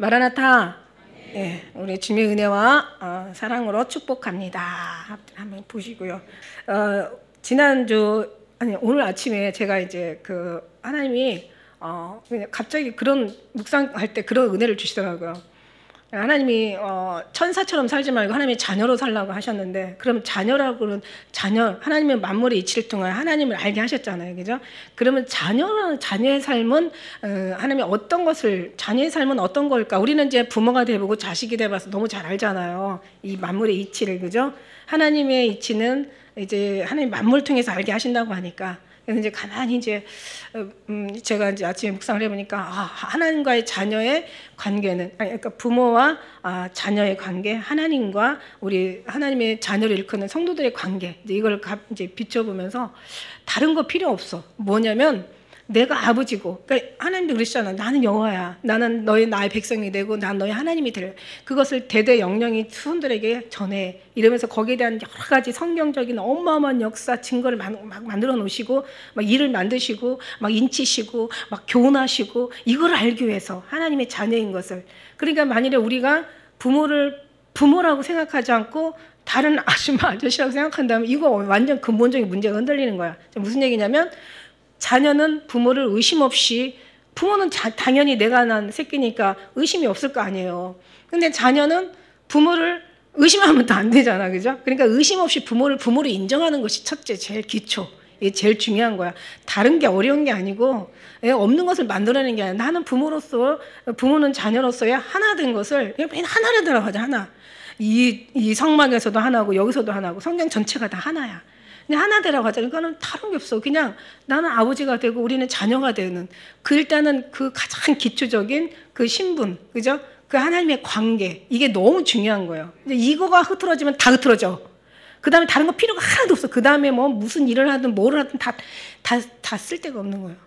마라나타. 네, 우리 주님의 은혜와 사랑으로 축복합니다. 한번 보시고요. 지난주 아니 오늘 아침에 제가 이제 그 하나님이 갑자기 그런 묵상할 때 그런 은혜를 주시더라고요. 하나님이 천사처럼 살지 말고 하나님의 자녀로 살라고 하셨는데, 그럼 자녀라고는 하나님의 만물의 이치를 통하여 하나님을 알게 하셨잖아요, 그죠? 그러면 자녀의 삶은 하나님이 자녀의 삶은 어떤 걸까? 우리는 이제 부모가 돼보고 자식이 돼봐서 너무 잘 알잖아요, 이 만물의 이치를, 그죠? 하나님의 이치는 이제 하나님 만물 통해서 알게 하신다고 하니까. 그래서 이제 가만히 이제 제가 이제 아침에 묵상을 해보니까 하나님과의 자녀의 관계는, 그러니까 부모와 자녀의 관계, 하나님과 우리 하나님의 자녀를 일컫는 성도들의 관계, 이걸 이제 비춰보면서 다른 거 필요 없어. 뭐냐면 내가 아버지고, 그러니까 하나님도 그러시잖아. 나는 여호와야. 나는 나의 백성이 되고 난 너의 하나님이 될. 그것을 대대 영영이 후손들에게 전해. 이러면서 거기에 대한 여러 가지 성경적인 어마어마한 역사 증거를 막 만들어 놓으시고, 막 일을 만드시고, 막 인치시고, 막 교훈하시고, 이걸 알기 위해서 하나님의 자녀인 것을. 그러니까 만일에 우리가 부모를 부모라고 생각하지 않고 다른 아줌마 아저씨라고 생각한다면 이거 완전 근본적인 문제가 흔들리는 거야. 무슨 얘기냐면, 자녀는 부모를 의심 없이, 부모는 당연히 내가 난 새끼니까 의심이 없을 거 아니에요. 근데 자녀는 부모를 의심하면 또 안 되잖아, 그죠? 그러니까 의심 없이 부모를 인정하는 것이 첫째, 제일 기초, 이게 제일 중요한 거야. 다른 게 어려운 게 아니고 없는 것을 만들어내는 게 아니라, 나는 부모는 자녀로서의 하나 된 것을 그냥 하나로 들어가자. 하나. 이 성막에서도 하나고 여기서도 하나고 성경 전체가 다 하나야. 그냥 하나 되라고 하자. 그러니까는 다른 게 없어. 그냥 나는 아버지가 되고 우리는 자녀가 되는, 일단은 그 가장 기초적인 그 신분, 그죠? 그 하나님의 관계, 이게 너무 중요한 거예요. 이제 이거가 흐트러지면 다 흐트러져. 그 다음에 다른 거 필요가 하나도 없어. 그 다음에 뭐 무슨 일을 하든 뭐를 하든 다 쓸데가 없는 거예요.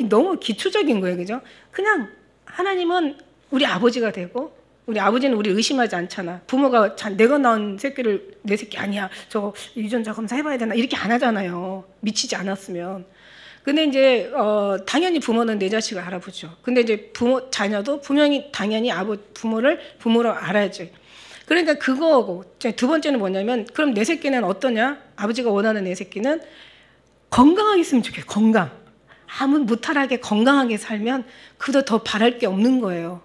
너무 기초적인 거예요, 그죠? 그냥 하나님은 우리 아버지가 되고, 우리 아버지는 우리 의심하지 않잖아. 부모가 내가 낳은 새끼를 내 새끼 아니야, 저거 유전자 검사 해봐야 되나, 이렇게 안 하잖아요, 미치지 않았으면. 근데 이제 당연히 부모는 내 자식을 알아보죠. 근데 이제 자녀도 분명히 당연히 부모를 부모로 알아야지. 그러니까 그거고, 두 번째는 뭐냐면, 그럼 내 새끼는 어떠냐? 아버지가 원하는 내 새끼는 건강하게 있으면 좋겠어. 건강. 아무 무탈하게 건강하게 살면 그보다 더 바랄 게 없는 거예요.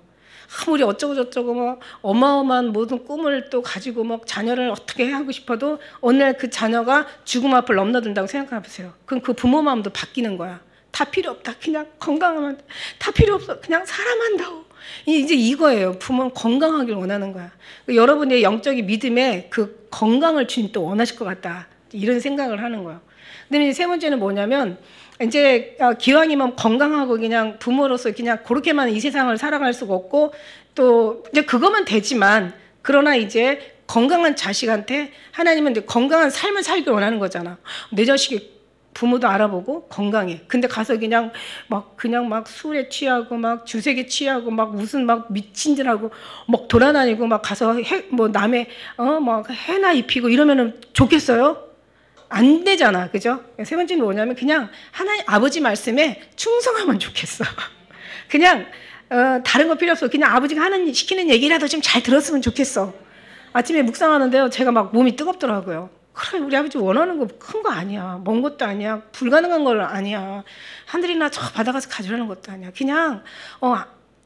아무리 어쩌고 저쩌고 막 어마어마한 모든 꿈을 또 가지고 막 자녀를 어떻게 하고 싶어도 어느 날 그 자녀가 죽음 앞을 넘나든다고 생각해 보세요. 그럼 그 부모 마음도 바뀌는 거야. 다 필요 없다. 그냥 건강하면 다 필요 없어. 그냥 사람한다고. 이제 이거예요. 부모는 건강하길 원하는 거야. 여러분의 영적인 믿음에 그 건강을 주님 또 원하실 것 같다. 이런 생각을 하는 거예요. 근데 세 번째는 뭐냐면, 이제 기왕이면 건강하고 그냥 부모로서 그냥 그렇게만 이 세상을 살아갈 수가 없고, 또 이제 그거만 되지만, 그러나 이제 건강한 자식한테 하나님은 이제 건강한 삶을 살길 원하는 거잖아. 내 자식이 부모도 알아보고 건강해. 근데 가서 그냥 막 술에 취하고 막 주색에 취하고 막 무슨 막 미친 듯하고 막 돌아다니고 막 가서 남의 막 해나 입히고 이러면은 좋겠어요? 안 되잖아, 그죠? 세 번째는 뭐냐면, 그냥 하나님 아버지 말씀에 충성하면 좋겠어. 그냥 다른 거 필요 없어. 그냥 아버지가 시키는 얘기라도 좀 잘 들었으면 좋겠어. 아침에 묵상하는데요, 제가 막 몸이 뜨겁더라고요. 그래, 우리 아버지 원하는 거 큰 거 아니야. 먼 것도 아니야. 불가능한 건 아니야. 하늘이나 저 바다 가서 가져라는 것도 아니야. 그냥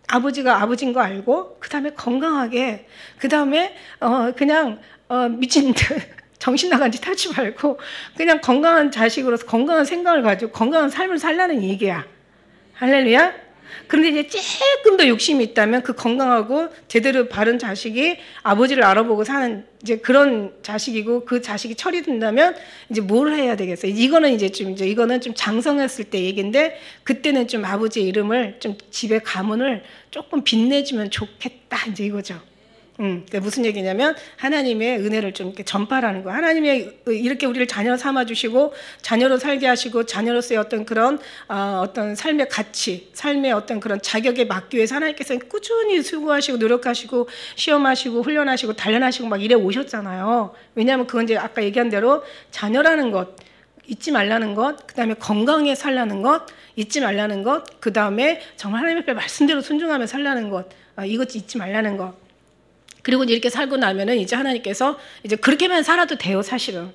아버지가 아버지인 거 알고, 그 다음에 건강하게, 그 다음에 그냥 미친 듯 정신 나간 짓 하지 말고 그냥 건강한 자식으로서 건강한 생각을 가지고 건강한 삶을 살라는 얘기야. 할렐루야. 그런데 이제 조금 더 욕심이 있다면, 그 건강하고 제대로 바른 자식이 아버지를 알아보고 사는 이제 그런 자식이고, 그 자식이 철이 든다면 이제 뭘 해야 되겠어요? 이거는 좀 장성했을 때 얘기인데, 그때는 좀 아버지의 이름을 좀 집에 가문을 조금 빛내주면 좋겠다, 이제 이거죠. 그러니까 무슨 얘기냐면, 하나님의 은혜를 좀 이렇게 전파라는 거. 하나님의 이렇게 우리를 자녀 삼아 주시고 자녀로 살게 하시고, 자녀로서의 어떤 그런 어떤 삶의 가치, 삶의 어떤 그런 자격에 맞기 위해서 하나님께서 꾸준히 수고하시고 노력하시고 시험하시고 훈련하시고 단련하시고 막 이래 오셨잖아요. 왜냐하면 그건 이제 아까 얘기한 대로 자녀라는 것 잊지 말라는 것, 그 다음에 건강하게 살라는 것 잊지 말라는 것, 그 다음에 정말 하나님 앞에 말씀대로 순종하며 살라는 것, 이것 잊지 말라는 거. 그리고 이렇게 살고 나면은 이제 하나님께서 이제 그렇게만 살아도 돼요, 사실은.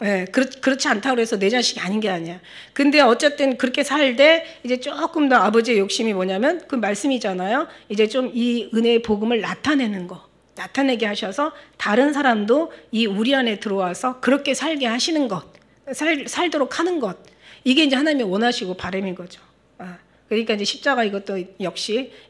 예, 그렇지 않다고 해서 내 자식이 아닌 게 아니야. 근데 어쨌든 그렇게 살되 이제 조금 더 아버지의 욕심이 뭐냐면 그 말씀이잖아요. 이제 좀 이 은혜의 복음을 나타내는 거. 나타내게 하셔서 다른 사람도 이 우리 안에 들어와서 그렇게 살게 하시는 것. 살도록 하는 것. 이게 이제 하나님이 원하시고 바람인 거죠. 그러니까 이제 십자가 이것도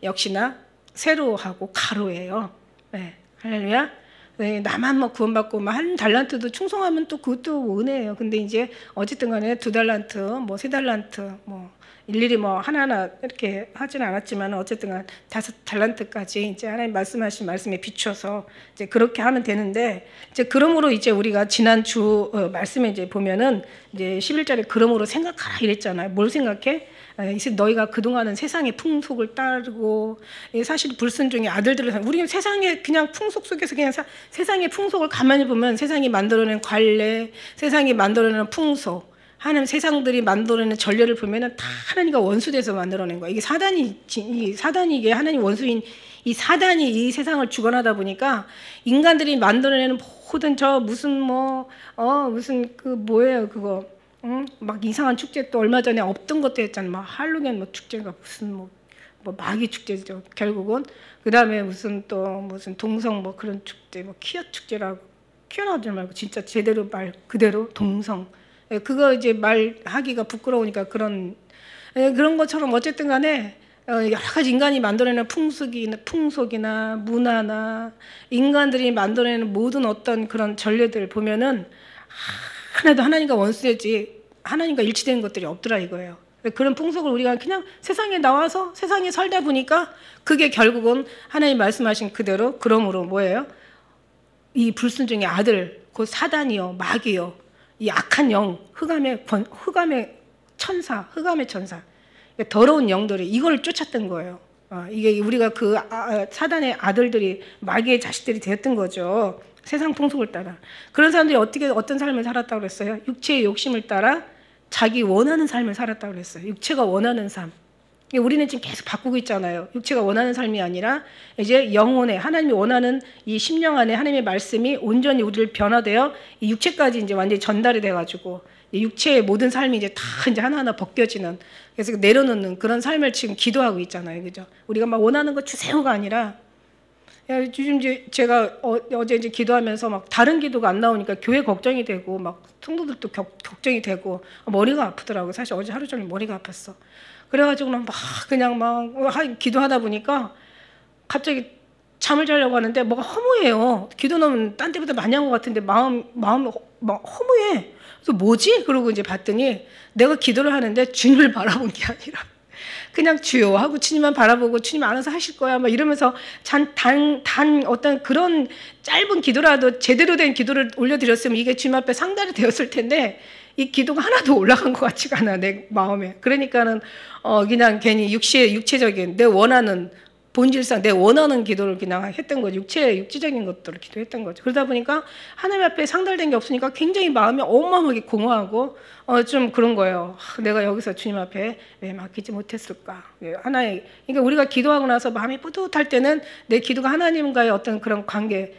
역시나 세로하고 가로예요. 네, 할렐루야. 네, 나만 뭐 구원받고 뭐 한 달란트도 충성하면 또 그것도 은혜예요. 근데 이제 어쨌든 간에 2달란트, 뭐 3달란트, 뭐 일일이 뭐 하나하나 이렇게 하지는 않았지만 어쨌든 간 5달란트까지 이제 하나님 말씀하신 말씀에 비춰서 이제 그렇게 하면 되는데, 이제 그러므로 이제 우리가 지난 주 말씀에 이제 보면은 이제 11절에 그러므로 생각하라 이랬잖아요. 뭘 생각해? 너희가 그동안은 세상의 풍속을 따르고, 사실 불순종의 아들들을, 우리는 세상의 그냥 풍속 속에서 그냥 세상의 풍속을 가만히 보면 세상이 만들어낸 관례, 세상이 만들어낸 풍속, 하나님 세상들이 만들어낸 전례를 보면은 다 하나님과 원수돼서 만들어낸 거야. 이게 사단이 이게 하나님 원수인 이 사단이 이 세상을 주관하다 보니까 인간들이 만들어내는 모든 저 무슨 무슨 그 뭐예요 그거. 막 이상한 축제 또 얼마 전에 없던 것도 했잖아요. 막 할로겐 뭐 축제가 무슨 뭐 마귀 축제죠. 결국은 그 다음에 무슨 동성 뭐 그런 축제 뭐 키어 축제라고 키어나오지 말고 진짜 제대로 말 그대로 동성. 그거 이제 말하기가 부끄러우니까 그런 것처럼 어쨌든 간에 여러 가지 인간이 만들어내는 풍속이나 문화나 인간들이 만들어내는 모든 어떤 그런 전례들 보면은 하나도 하나님과 원수되지 하나님과 일치되는 것들이 없더라 이거예요. 그런 풍속을 우리가 그냥 세상에 나와서 세상에 살다 보니까 그게 결국은 하나님 말씀하신 그대로 그러므로 뭐예요? 이 불순종의 아들 곧 사단이요 마귀요 이 악한 영 흑암의 천사 더러운 영들이 이걸 쫓았던 거예요. 이게 우리가 그 사단의 아들들이 마귀의 자식들이 되었던 거죠. 세상 풍속을 따라. 그런 사람들이 어떤 삶을 살았다고 그랬어요? 육체의 욕심을 따라 자기 원하는 삶을 살았다고 그랬어요. 육체가 원하는 삶. 우리는 지금 계속 바꾸고 있잖아요. 육체가 원하는 삶이 아니라 이제 영혼의 하나님이 원하는 이 심령 안에 하나님의 말씀이 온전히 우리를 변화되어 이 육체까지 이제 완전히 전달이 돼가지고 육체의 모든 삶이 이제 다 이제 하나하나 벗겨지는, 그래서 내려놓는 그런 삶을 지금 기도하고 있잖아요. 그죠? 우리가 막 원하는 거 주세요가 아니라, 요즘 이제 제가 어제 이제 기도하면서 막 다른 기도가 안 나오니까 교회 걱정이 되고 막 성도들도 걱정이 되고 머리가 아프더라고요. 사실 어제 하루 종일 머리가 아팠어. 그래가지고는 막 그냥 막 기도하다 보니까 갑자기 잠을 자려고 하는데 뭐가 허무해요. 기도는 딴 때보다 많이 한 것 같은데 마음 막 허무해. 그래서 뭐지? 그러고 이제 봤더니 내가 기도를 하는데 주님을 바라본 게 아니라 그냥 주여 하고 주님만 바라보고 주님 알아서 하실 거야 막 이러면서 단 어떤 그런 짧은 기도라도 제대로 된 기도를 올려드렸으면 이게 주님 앞에 상달이 되었을 텐데 이 기도가 하나도 올라간 것 같지가 않아 내 마음에. 그러니까는 그냥 괜히 육체적인 내 원하는 본질상 내 원하는 기도를 그냥 했던 거죠. 육체적인 것들을 기도했던 거죠. 그러다 보니까 하나님 앞에 상달된 게 없으니까 굉장히 마음이 어마어마하게 공허하고 좀 그런 거예요. 내가 여기서 주님 앞에 왜 맡기지 못했을까? 그러니까 우리가 기도하고 나서 마음이 뿌듯할 때는 내 기도가 하나님과의 어떤 그런 관계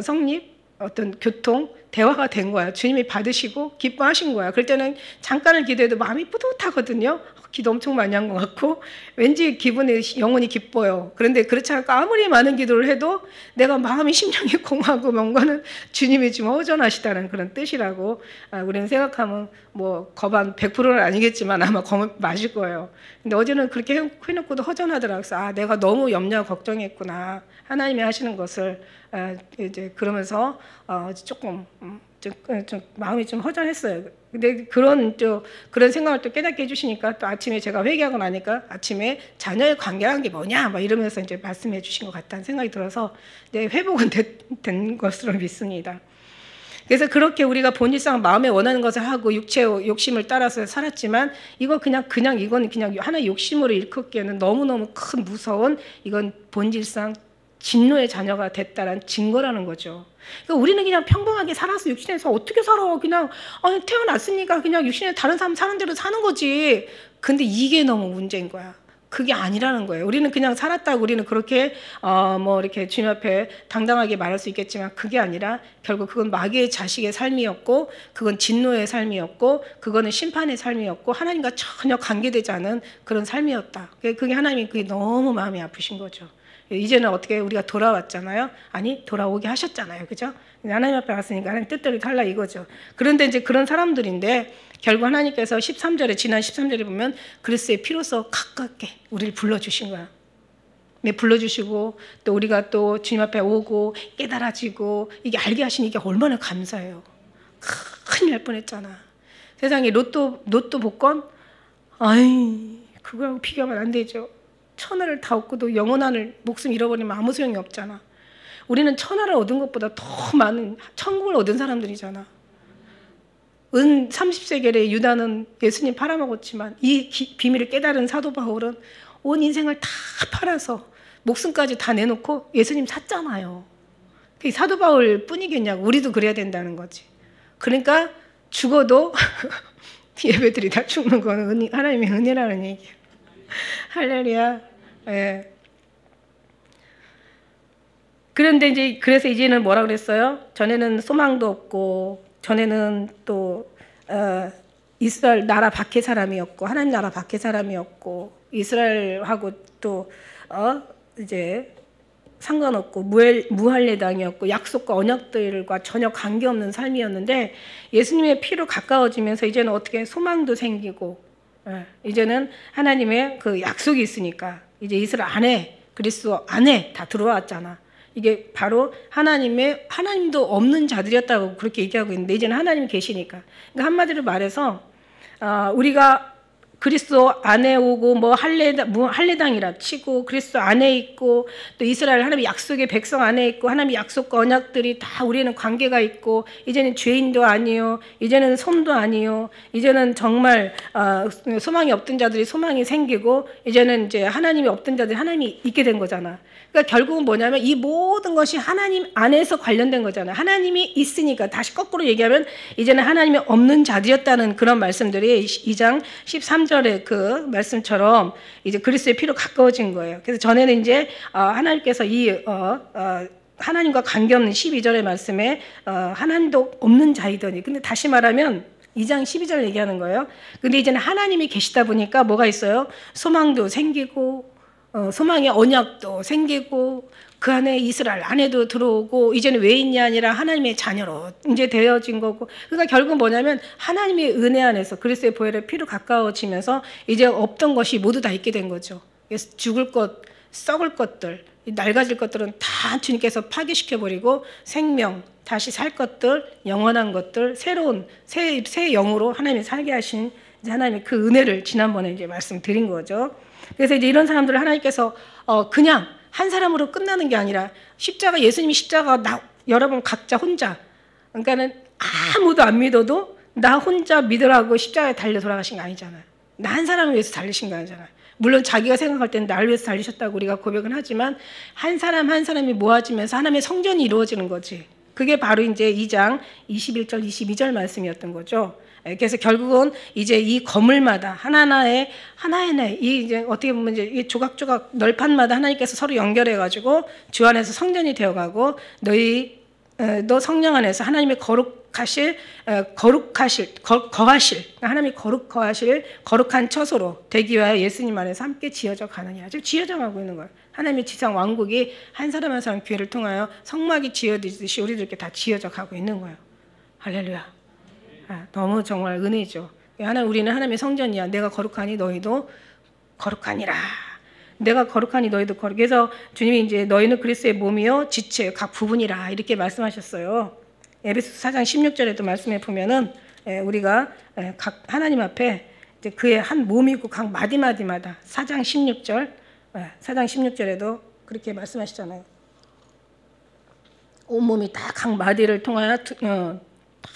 성립, 어떤 교통, 대화가 된 거야. 주님이 받으시고 기뻐하신 거야. 그럴 때는 잠깐을 기도해도 마음이 뿌듯하거든요. 기도 엄청 많이 한 것 같고 왠지 기분이 영혼이 기뻐요. 그런데 그렇지 않고 아무리 많은 기도를 해도 내가 마음이 심령이 공하고 뭔가는 주님이 지금 허전하시다는 그런 뜻이라고 우리는 생각하면 뭐 거반 100%는 아니겠지만 아마 맞을 거예요. 근데 어제는 그렇게 해놓고도 허전하더라고요. 그래서 내가 너무 염려 걱정했구나. 하나님이 하시는 것을 이제 그러면서 조금 좀 마음이 좀 허전했어요. 근데 그런 생각을 또 깨닫게 해주시니까 또 아침에 제가 회개하고 나니까 아침에 자녀의 관계라는 게 뭐냐 막 이러면서 이제 말씀해 주신 것 같다는 생각이 들어서 회복은 된 것으로 믿습니다. 그래서 그렇게 우리가 본질상 마음에 원하는 것을 하고 육체의 욕심을 따라서 살았지만 이건 그냥 하나의 욕심으로 일컫기에는 너무너무 큰 무서운 이건 본질상 진노의 자녀가 됐다는 증거라는 거죠. 그러니까 우리는 그냥 평범하게 살아서 육신에서 어떻게 살아? 그냥 태어났으니까 그냥 육신에 다른 사람 사는 대로 사는 거지. 근데 이게 너무 문제인 거야. 그게 아니라는 거예요. 우리는 그냥 살았다고 우리는 그렇게 뭐 이렇게 주님 앞에 당당하게 말할 수 있겠지만 그게 아니라 결국 그건 마귀의 자식의 삶이었고 그건 진노의 삶이었고 그거는 심판의 삶이었고 하나님과 전혀 관계되지 않은 그런 삶이었다. 그게 하나님이 그게 너무 마음이 아프신 거죠. 이제는 어떻게 우리가 돌아왔잖아요. 아니 돌아오게 하셨잖아요. 그죠? 하나님 앞에 왔으니까 하나님 뜻대로 달라 이거죠. 그런데 이제 그런 사람들인데 결국 하나님께서 13절에 지난 13절에 보면 그리스도의 피로써 가깝게 우리를 불러주신 거야. 네, 불러주시고 또 우리가 또 주님 앞에 오고 깨달아지고 이게 알게 하시니 이게 얼마나 감사해요. 큰일 날 뻔했잖아. 세상에 로또 복권 아이 그거하고 비교하면 안 되죠. 천하를 다 얻고도 영원한 목숨 잃어버리면 아무 소용이 없잖아. 우리는 천하를 얻은 것보다 더 많은 천국을 얻은 사람들이잖아. 은 30세겔에 유다는 예수님 팔아먹었지만 이 비밀을 깨달은 사도 바울은 온 인생을 다 팔아서 목숨까지 다 내놓고 예수님 샀잖아요. 그게 사도 바울 뿐이겠냐고. 우리도 그래야 된다는 거지. 그러니까 죽어도 예배들이 다 죽는 거는 하나님의 은혜라는 얘기예요. 할렐루야. 예. 그런데 이제 그래서 이제는 뭐라 그랬어요? 전에는 소망도 없고 전에는 또 이스라엘 나라 밖의 사람이었고 하나님 나라 밖의 사람이었고 이스라엘하고 또 이제 상관없고 무할례당이었고 약속과 언약들과 전혀 관계없는 삶이었는데 예수님의 피로 가까워지면서 이제는 어떻게 소망도 생기고 이제는 하나님의 그 약속이 있으니까 이제 이스라엘 안에 그리스도 안에 다 들어왔잖아. 이게 바로 하나님도 없는 자들이었다고 그렇게 얘기하고 있는데 이제는 하나님이 계시니까. 그러니까 한마디로 말해서 우리가 그리스도 안에 오고 뭐 할례당이라 치고 그리스도 안에 있고 또 이스라엘 하나님의 약속의 백성 안에 있고 하나님의 약속과 언약들이 다 우리는 관계가 있고 이제는 죄인도 아니요 이제는 손도 아니요 이제는 정말 소망이 없던 자들이 소망이 생기고 이제는 이제 하나님이 없던 자들이 하나님이 있게 된 거잖아. 그러니까 결국은 뭐냐면 이 모든 것이 하나님 안에서 관련된 거잖아요. 하나님이 있으니까 다시 거꾸로 얘기하면 이제는 하나님이 없는 자들이었다는 그런 말씀들이 2장 13절의 그 말씀처럼 이제 그리스도의 피로 가까워진 거예요. 그래서 전에는 이제 하나님께서 이 하나님과 관계없는 12절의 말씀에 하나님도 없는 자이더니 근데 다시 말하면 2장 12절 얘기하는 거예요. 근데 이제는 하나님이 계시다 보니까 뭐가 있어요? 소망도 생기고 소망의 언약도 생기고 그 안에 이스라엘 안에도 들어오고 이제는 외인이 아니라 하나님의 자녀로 이제 되어진 거고 그러니까 결국 뭐냐면 하나님의 은혜 안에서 그리스도의 보혈의 피로 가까워지면서 이제 없던 것이 모두 다 있게 된 거죠. 그래서 죽을 것, 썩을 것들, 낡아질 것들은 다 주님께서 파괴시켜버리고 생명, 다시 살 것들, 영원한 것들, 새로운 새 영으로 하나님이 살게 하신 이제 하나님의 그 은혜를 지난번에 이제 말씀드린 거죠. 그래서 이제 이런 사람들을 하나님께서 그냥 한 사람으로 끝나는 게 아니라 예수님이 십자가 여러분 각자 혼자 그러니까는 아무도 안 믿어도 나 혼자 믿으라고 십자가에 달려 돌아가신 거 아니잖아요. 나 한 사람을 위해서 달리신 거 아니잖아요. 물론 자기가 생각할 때는 나를 위해서 달리셨다고 우리가 고백은 하지만 한 사람 한 사람이 모아지면서 하나님의 성전이 이루어지는 거지. 그게 바로 이제 2장 21절 22절 말씀이었던 거죠. 그래서 결국은 이제 이 건물마다 하나하나에 이 이제 어떻게 보면 이제 이 조각조각 널판마다 하나님께서 서로 연결해가지고 주 안에서 성전이 되어가고 너 성령 안에서 하나님의 거하실 하나님이 거하실 거룩한 처소로 되기 위하여 예수님 안에서 함께 지어져 가느냐. 지금 지어져 가고 있는 거예요. 하나님의 지상 왕국이 한 사람 한 사람 교회를 통하여 성막이 지어지듯이 우리들께 다 지어져 가고 있는 거예요. 할렐루야. 너무 정말 은혜죠. 우리는 하나님의 성전이야. 내가 거룩하니 너희도 거룩하니라. 내가 거룩하니 너희도 거룩. 그래서 주님이 이제 너희는 그리스도의 몸이요 지체 각 부분이라 이렇게 말씀하셨어요. 에베소서 4장 16절에도 말씀해 보면은 우리가 각 하나님 앞에 이제 그의 한 몸이고 각 마디마디마다 4장 16절에도 그렇게 말씀하시잖아요. 온 몸이 다 각 마디를 통하여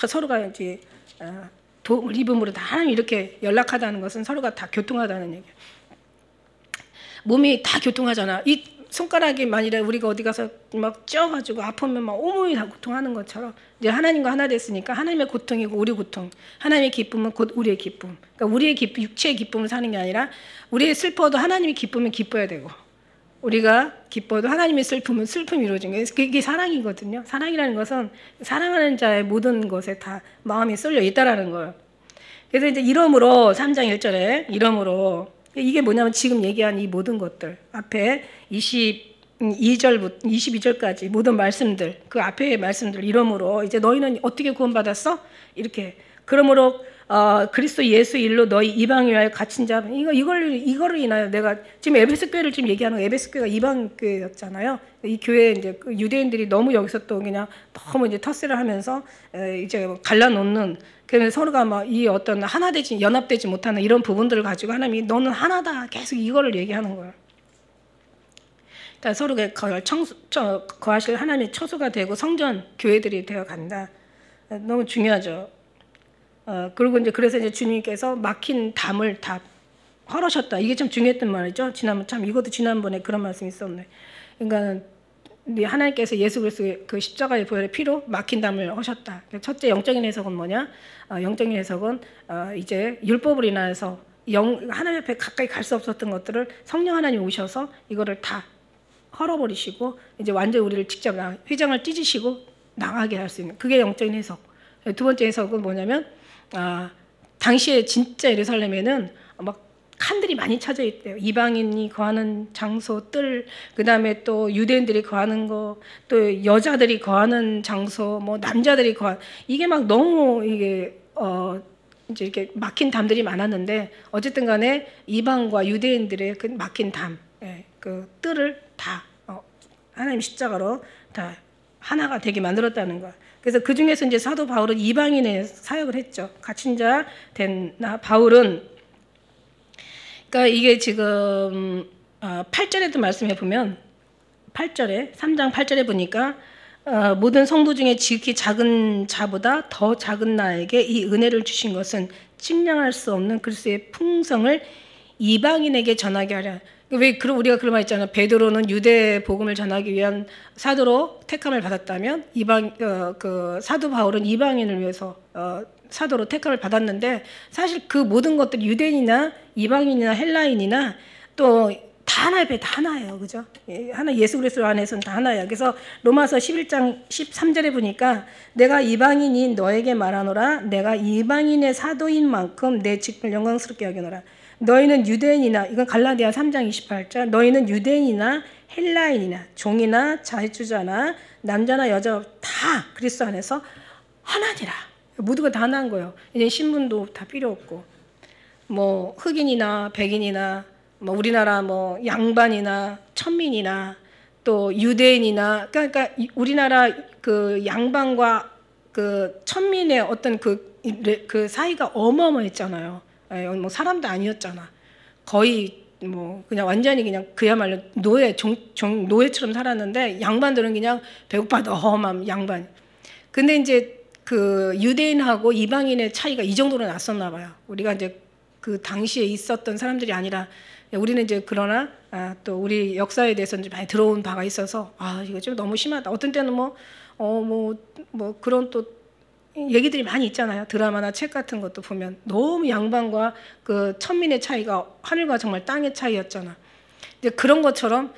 서로가 이제 도움을 입음으로 다 하나님 이렇게 연락하다는 것은 서로가 다 교통하다는 얘기예요. 몸이 다 교통하잖아. 이 손가락이 만일에 우리가 어디 가서 막 쪄가지고 아프면 막 오모이 다 고통하는 것처럼 이제 하나님과 하나 됐으니까 하나님의 고통이고 우리 고통, 하나님의 기쁨은 곧 우리의 기쁨. 그러니까 우리의 기쁨, 육체의 기쁨을 사는 게 아니라 우리의 슬퍼도 하나님이 기쁘면 기뻐야 되고 우리가 기뻐도 하나님의 슬픔은 슬픔이 이루어진 거예요. 그게 사랑이거든요. 사랑이라는 것은 사랑하는 자의 모든 것에 다 마음이 쏠려 있다라는 거예요. 그래서 이제 이러므로 3장 1절에 이러므로 이게 뭐냐면 지금 얘기한 이 모든 것들 앞에 22절부터 22절까지 모든 말씀들 그 앞에 말씀들 이러므로 이제 너희는 어떻게 구원받았어? 이렇게 그러므로 그리스도 예수 일로 너희 이방인 위하여 갇힌 자 이거를 인하여 내가 지금 에베소 교회를 지금 얘기하는 거 에베소 교회가 이방 교회였잖아요. 이 교회 이제 그 유대인들이 너무 여기서 또 그냥 너무 이제 텃세를 하면서 이제 갈라놓는 그러면 서로가 막 이 어떤 하나 되지 연합되지 못하는 이런 부분들을 가지고 하나님이 너는 하나다 계속 이거를 얘기하는 거예요. 그러니까 서로가 거하실 하나님의 처소가 되고 성전 교회들이 되어 간다. 너무 중요하죠. 그리고 이제 그래서 이제 주님께서 막힌 담을 다 헐으셨다. 이게 참 중요했던 말이죠. 이것도 지난번에 그런 말씀이 있었네. 그러니까 하나님께서 예수 그리스도의 그 십자가의 보혈의 피로 막힌 담을 하셨다. 첫째 영적인 해석은 뭐냐? 영적인 해석은 이제 율법을 인하여서 하나님 앞에 가까이 갈 수 없었던 것들을 성령 하나님 오셔서 이거를 다 헐어버리시고 이제 완전 우리를 직접 휘장을 찢으시고 나가게 할 수 있는 그게 영적인 해석. 두 번째 해석은 뭐냐면 당시에 진짜 예루살렘에는 막 칸들이 많이 찾아 있대요. 이방인이 거하는 장소, 뜰, 그 다음에 또 유대인들이 거하는 거, 또 여자들이 거하는 장소, 뭐 남자들이 이게 막 너무 이게 이제 이렇게 막힌 담들이 많았는데 어쨌든 간에 이방과 유대인들의 그 막힌 담, 그 뜰을 다 하나님 십자가로 다 하나가 되게 만들었다는 거야. 그래서 그 중에서 이제 사도 바울은 이방인의 사역을 했죠. 갇힌 자 된 바울은 그러니까 이게 지금 8절에도 말씀해 보면 8절에 3장 8절에 보니까 모든 성도 중에 지극히 작은 자보다 더 작은 나에게 이 은혜를 주신 것은 측량할 수 없는 그리스도의 풍성을 이방인에게 전하게 하려. 왜 우리가 그런 말 있잖아. 베드로는 유대 복음을 전하기 위한 사도로 택함을 받았다면 그 사도 바울은 이방인을 위해서 사도로 택함을 받았는데 사실 그 모든 것들이 유대인이나 이방인이나 헬라인이나 또 다 하나의 배 다 하나예요. 그죠? 하나 예수 그리스도 안에서는 다 하나예요. 그래서 로마서 11장 13절에 보니까 내가 이방인인 너에게 말하노라 내가 이방인의 사도인 만큼 내 직분을 영광스럽게 여기노라. 너희는 유대인이나 이건 갈라디아 3장 28절 너희는 유대인이나 헬라인이나 종이나 자유주자나 남자나 여자 다 그리스도 안에서 하나니라. 모두가 다 하나인 거예요. 이제 신분도 다 필요 없고 뭐 흑인이나 백인이나 뭐 우리나라 뭐 양반이나 천민이나 또 유대인이나 그러니까 우리나라 그 양반과 그 천민의 어떤 그 사이가 어마어마했잖아요. 뭐 사람도 아니었잖아. 거의 뭐 그냥 완전히 그냥 그야말로 노예처럼 살았는데 양반들은 그냥 배고파도 험한 양반. 근데 이제 그 유대인하고 이방인의 차이가 이 정도로 났었나 봐요. 우리가 이제 그 당시에 있었던 사람들이 아니라 우리는 이제 그러나 또 우리 역사에 대해서 이제 많이 들어온 바가 있어서 이거 좀 너무 심하다. 어떤 때는 뭐 그런 또 얘기들이 많이 있잖아요. 드라마나 책 같은 것도 보면 너무 양반과 그 천민의 차이가 하늘과 정말 땅의 차이였잖아. 근데 그런 것처럼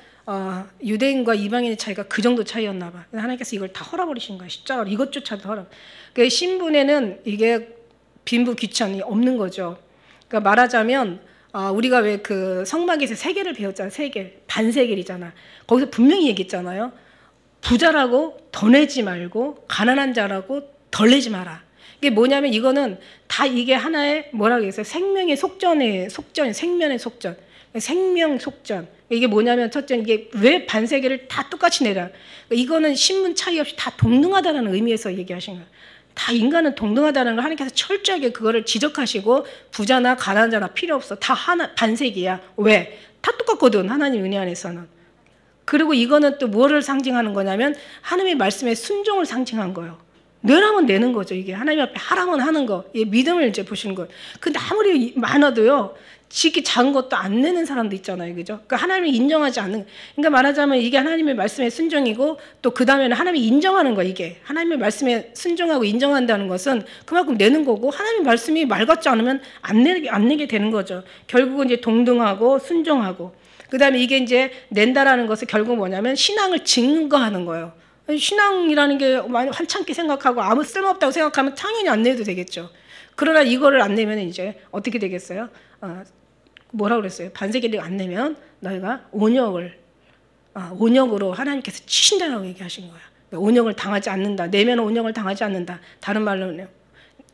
유대인과 이방인의 차이가 그 정도 차이였나 봐. 하나님께서 이걸 다 헐어버리신 거야. 십자가로 이것조차도 헐어. 그 신분에는 이게 빈부 귀천이 없는 거죠. 그러니까 말하자면 우리가 왜 그 성막에서 세계를 배웠잖아. 세계 반세계이잖아. 거기서 분명히 얘기했잖아요. 부자라고 더 내지 말고 가난한 자라고 덜 내지 마라. 이게 뭐냐면 이거는 다 이게 하나의 뭐라고 해서 생명의 속전의 속전, 생명의 속전, 생명 속전. 이게 뭐냐면 첫째 이게 왜 반세계를 다 똑같이 내라. 이거는 신분 차이 없이 다 동등하다는 의미에서 얘기하신 거예요. 다 인간은 동등하다는 걸 하나님께서 철저하게 그거를 지적하시고 부자나 가난한 자나 필요 없어. 다 하나 반세계야. 왜? 다 똑같거든. 하나님 은혜 안에서는. 그리고 이거는 또 뭐를 상징하는 거냐면 하나님의 말씀에 순종을 상징한 거예요. 내라면 내는 거죠. 이게 하나님 앞에 하라면 하는 거. 이 믿음을 이제 보시는 거예요. 근데 아무리 많아도요, 지기 작은 것도 안 내는 사람도 있잖아요. 그죠? 그러니까 하나님을 인정하지 않는, 그러니까 말하자면 이게 하나님의 말씀에 순종이고 또 그 다음에는 하나님이 인정하는 거. 이게 하나님의 말씀에 순종하고 인정한다는 것은 그만큼 내는 거고, 하나님의 말씀이 말 같지 않으면 안 내게 되는 거죠. 결국은 이제 동등하고 순종하고, 그 다음에 이게 이제 낸다라는 것은 결국 뭐냐면 신앙을 증거하는 거예요. 신앙이라는 게 환찮게 생각하고 아무 쓸모없다고 생각하면 당연히 안 내도 되겠죠. 그러나 이거를 안 내면 이제 어떻게 되겠어요? 뭐라고 그랬어요? 반세기를 안 내면 너희가 온역으로 하나님께서 치신다라고 얘기하신 거야. 온역을 당하지 않는다. 내면 온역을 당하지 않는다. 다른 말로는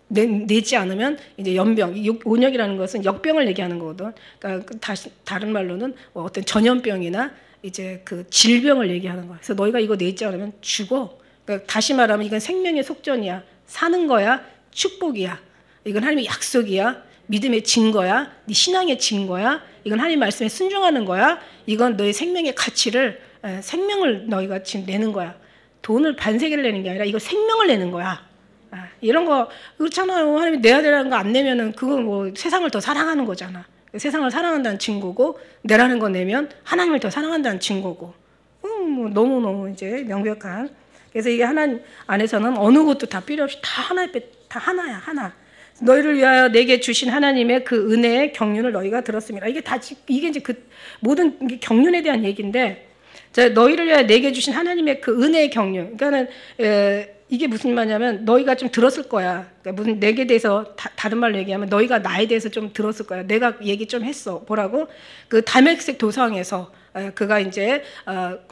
내지 않으면 이제 연병, 온역이라는 것은 역병을 얘기하는 거거든. 그러니까 다른 말로는 뭐 어떤 전염병이나 이제 그 질병을 얘기하는 거야. 그래서 너희가 이거 내지 않으면 죽어. 그러니까 다시 말하면 이건 생명의 속전이야. 사는 거야. 축복이야. 이건 하나님의 약속이야. 믿음의 증거야. 네 신앙의 증거야. 이건 하나님 말씀에 순종하는 거야. 이건 너의 생명의 가치를, 생명을 너희가 지금 내는 거야. 돈을 반세기를 내는 게 아니라 이걸 생명을 내는 거야. 이런 거 그렇잖아요. 하나님이 내야 되라는 거 안 내면은 그건 뭐 세상을 더 사랑하는 거잖아. 세상을 사랑한다는 증거고, 내라는 거 내면 하나님을 더 사랑한다는 증거고. 뭐 너무너무 이제 명백한. 그래서 이게 하나님 안에서는 어느 것도 다 필요 없이 다 하나야, 하나. 너희를 위하여 내게 주신 하나님의 그 은혜의 경륜을 너희가 들었습니다. 이게 이제 그 모든 경륜에 대한 얘기인데, 너희를 위하여 내게 주신 하나님의 그 은혜의 경륜. 그러니까는 이게 무슨 말이냐면 너희가 좀 들었을 거야. 그러니까 무슨 내게 대해서 다른 말로 얘기하면 너희가 나에 대해서 좀 들었을 거야. 내가 얘기 좀 했어. 뭐라고? 그 다메섹 도상에서 그가 이제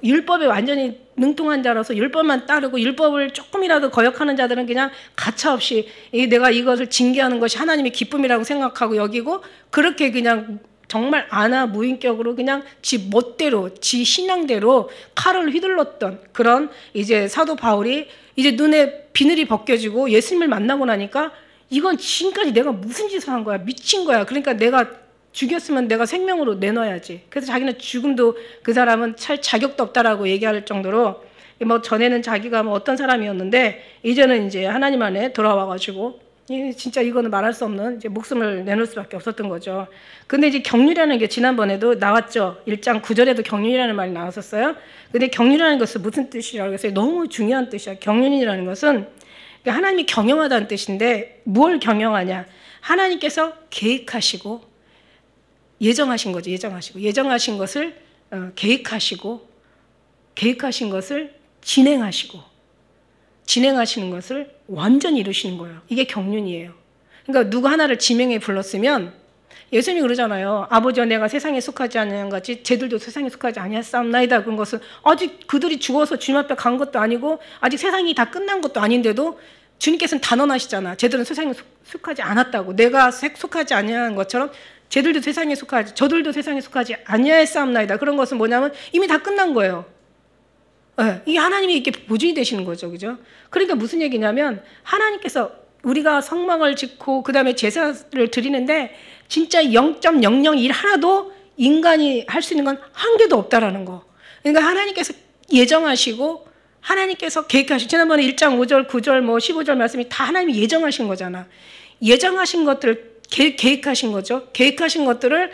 율법에 완전히 능통한 자라서 율법만 따르고 율법을 조금이라도 거역하는 자들은 그냥 가차없이 내가 이것을 징계하는 것이 하나님의 기쁨이라고 생각하고 여기고, 그렇게 그냥 정말 무인격으로 그냥 지 멋대로 지 신앙대로 칼을 휘둘렀던 그런 이제 사도 바울이 이제 눈에 비늘이 벗겨지고 예수님을 만나고 나니까 이건 지금까지 내가 무슨 짓을 한 거야, 미친 거야. 그러니까 내가 죽였으면 내가 생명으로 내놔야지. 그래서 자기는 죽음도 그 사람은 찰 자격도 없다라고 얘기할 정도로, 뭐 전에는 자기가 뭐 어떤 사람이었는데 이제는 이제 하나님 안에 돌아와가지고 진짜 이거는 말할 수 없는 이제 목숨을 내놓을 수밖에 없었던 거죠. 근데 이제 경륜이라는 게 지난번에도 나왔죠. 1장 9절에도 경륜이라는 말이 나왔었어요. 근데 경륜이라는 것은 무슨 뜻이라고 했어요? 너무 중요한 뜻이야. 경륜이라는 것은 하나님이 경영하다는 뜻인데, 뭘 경영하냐? 하나님께서 계획하시고 예정하신 거죠. 예정하신 것을 계획하신 것을 진행하시는 것을 완전히 이루시는 거예요. 이게 경륜이에요. 그러니까 누구 하나를 지명해 불렀으면 예수님이 그러잖아요. 아버지여, 내가 세상에 속하지 아니한 같이 쟤들도 세상에 속하지 아니하사옵나이다. 그런 것은 아직 그들이 죽어서 주님 앞에 간 것도 아니고 아직 세상이 다 끝난 것도 아닌데도 주님께서는 단언하시잖아. 쟤들은 세상에 속하지 않았다고. 내가 속하지 아니한 것처럼 저들도 세상에 속하지 아니하사옵나이다. 그런 것은 뭐냐면 이미 다 끝난 거예요. 네, 이게 하나님이 이렇게 보증이 되시는 거죠. 그죠? 그러니까 무슨 얘기냐면 하나님께서 우리가 성막을 짓고 그 다음에 제사를 드리는데 진짜 0.001 하나도 인간이 할 수 있는 건 한 개도 없다라는 거. 그러니까 하나님께서 예정하시고 하나님께서 계획하시고, 지난번에 1장 5절, 9절, 15절 말씀이 다 하나님이 예정하신 거잖아. 예정하신 것들을 계획하신 거죠. 계획하신 것들을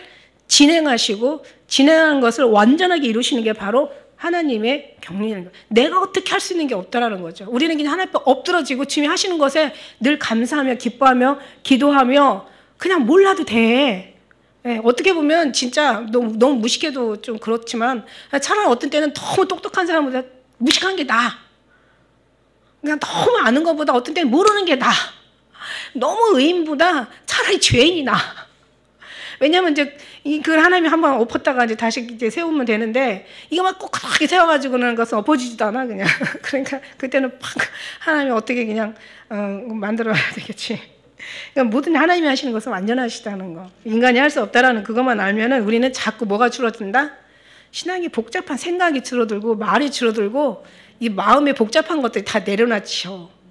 진행하는 것을 완전하게 이루시는 게 바로 하나님의 경륜인 거예요. 내가 어떻게 할 수 있는 게 없다라는 거죠. 우리는 그냥 하나님 앞에 엎드러지고 주님이 하시는 것에 늘 감사하며 기뻐하며 기도하며 그냥 몰라도 돼. 네, 어떻게 보면 진짜 너무 무식해도 좀 그렇지만 차라리 어떤 때는 너무 똑똑한 사람보다 무식한 게 나아. 그냥 너무 아는 것보다 어떤 때는 모르는 게 나아. 너무 의인보다 차라리 죄인이 나아. 왜냐면 이제 그 하나님이 한번 엎었다가 이제 다시 이제 세우면 되는데 이거 막 꼭 그렇게 세워가지고는 것은 엎어지지도 않아 그냥. 그러니까 그때는 팍 하나님이 어떻게 그냥 만들어야 되겠지. 그러니까 모든 하나님이 하시는 것은 완전하시다는 거. 인간이 할 수 없다라는 그것만 알면은 우리는 자꾸 뭐가 줄어든다? 신앙이 복잡한 생각이 줄어들고 말이 줄어들고 이 마음의 복잡한 것들이 다 내려놨죠.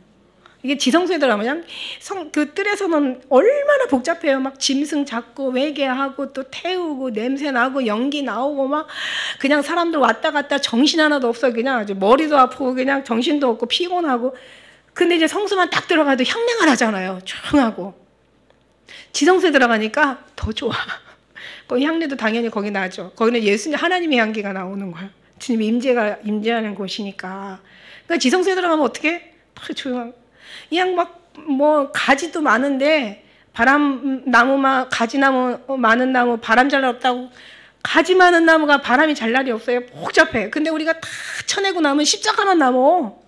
이게 지성소에들 하면 그 뜰에서는 얼마나 복잡해요. 막 짐승 잡고 외계하고 또 태우고 냄새 나고 연기 나오고 막 그냥 사람들 왔다 갔다 정신 하나도 없어. 그냥 아주 머리도 아프고 그냥 정신도 없고 피곤하고 근데 이제 성수만 딱 들어가도 향내가 나잖아요. 조용하고. 지성소에 들어가니까 더 좋아. 거기 향내도 당연히 거기 나죠. 거기는 예수님 하나님의 향기가 나오는 거야. 주님이 임재하는 곳이니까. 그러니까 지성소에 들어가면 어떻게? 더 조용한. 그냥 막 뭐 가지도 많은데 가지나무 많은 나무 바람 잘 없다고. 가지 많은 나무가 바람이 잘 날이 없어요. 복잡해. 근데 우리가 다 쳐내고 나면 십자가만 남어.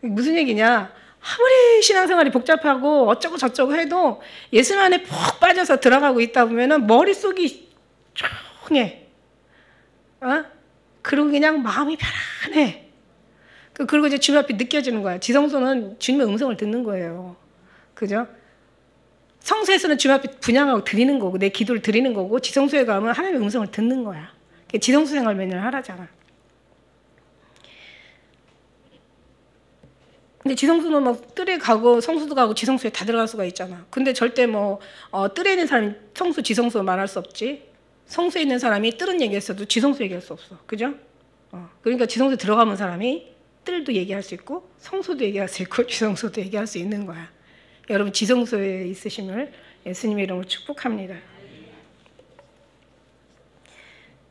무슨 얘기냐? 아무리 신앙생활이 복잡하고 어쩌고 저쩌고 해도 예수 안에 푹 빠져서 들어가고 있다 보면은 머릿속이 조용해. 그리고 그냥 마음이 편안해. 그리고 이제 주님 앞에 느껴지는 거야. 지성소는 주님의 음성을 듣는 거예요. 그죠? 성소에서는 주님 앞에 분향하고 드리는 거고 내 기도를 드리는 거고, 지성소에 가면 하나님의 음성을 듣는 거야. 지성소 생활 매년 하라잖아. 근데 지성소는 막 뜰에 가고 성수도 가고 지성소에 다 들어갈 수가 있잖아. 근데 절대 뭐 뜰에 있는 사람이 성수 지성소 말할 수 없지. 성소에 있는 사람이 뜰은 얘기했어도 지성소 얘기할 수 없어. 그죠? 그러니까 지성소에 들어가면 사람이 뜰도 얘기할 수 있고 성소도 얘기할 수 있고 지성소도 얘기할 수 있는 거야. 여러분 지성소에 있으심을 예수님의 이름으로 축복합니다.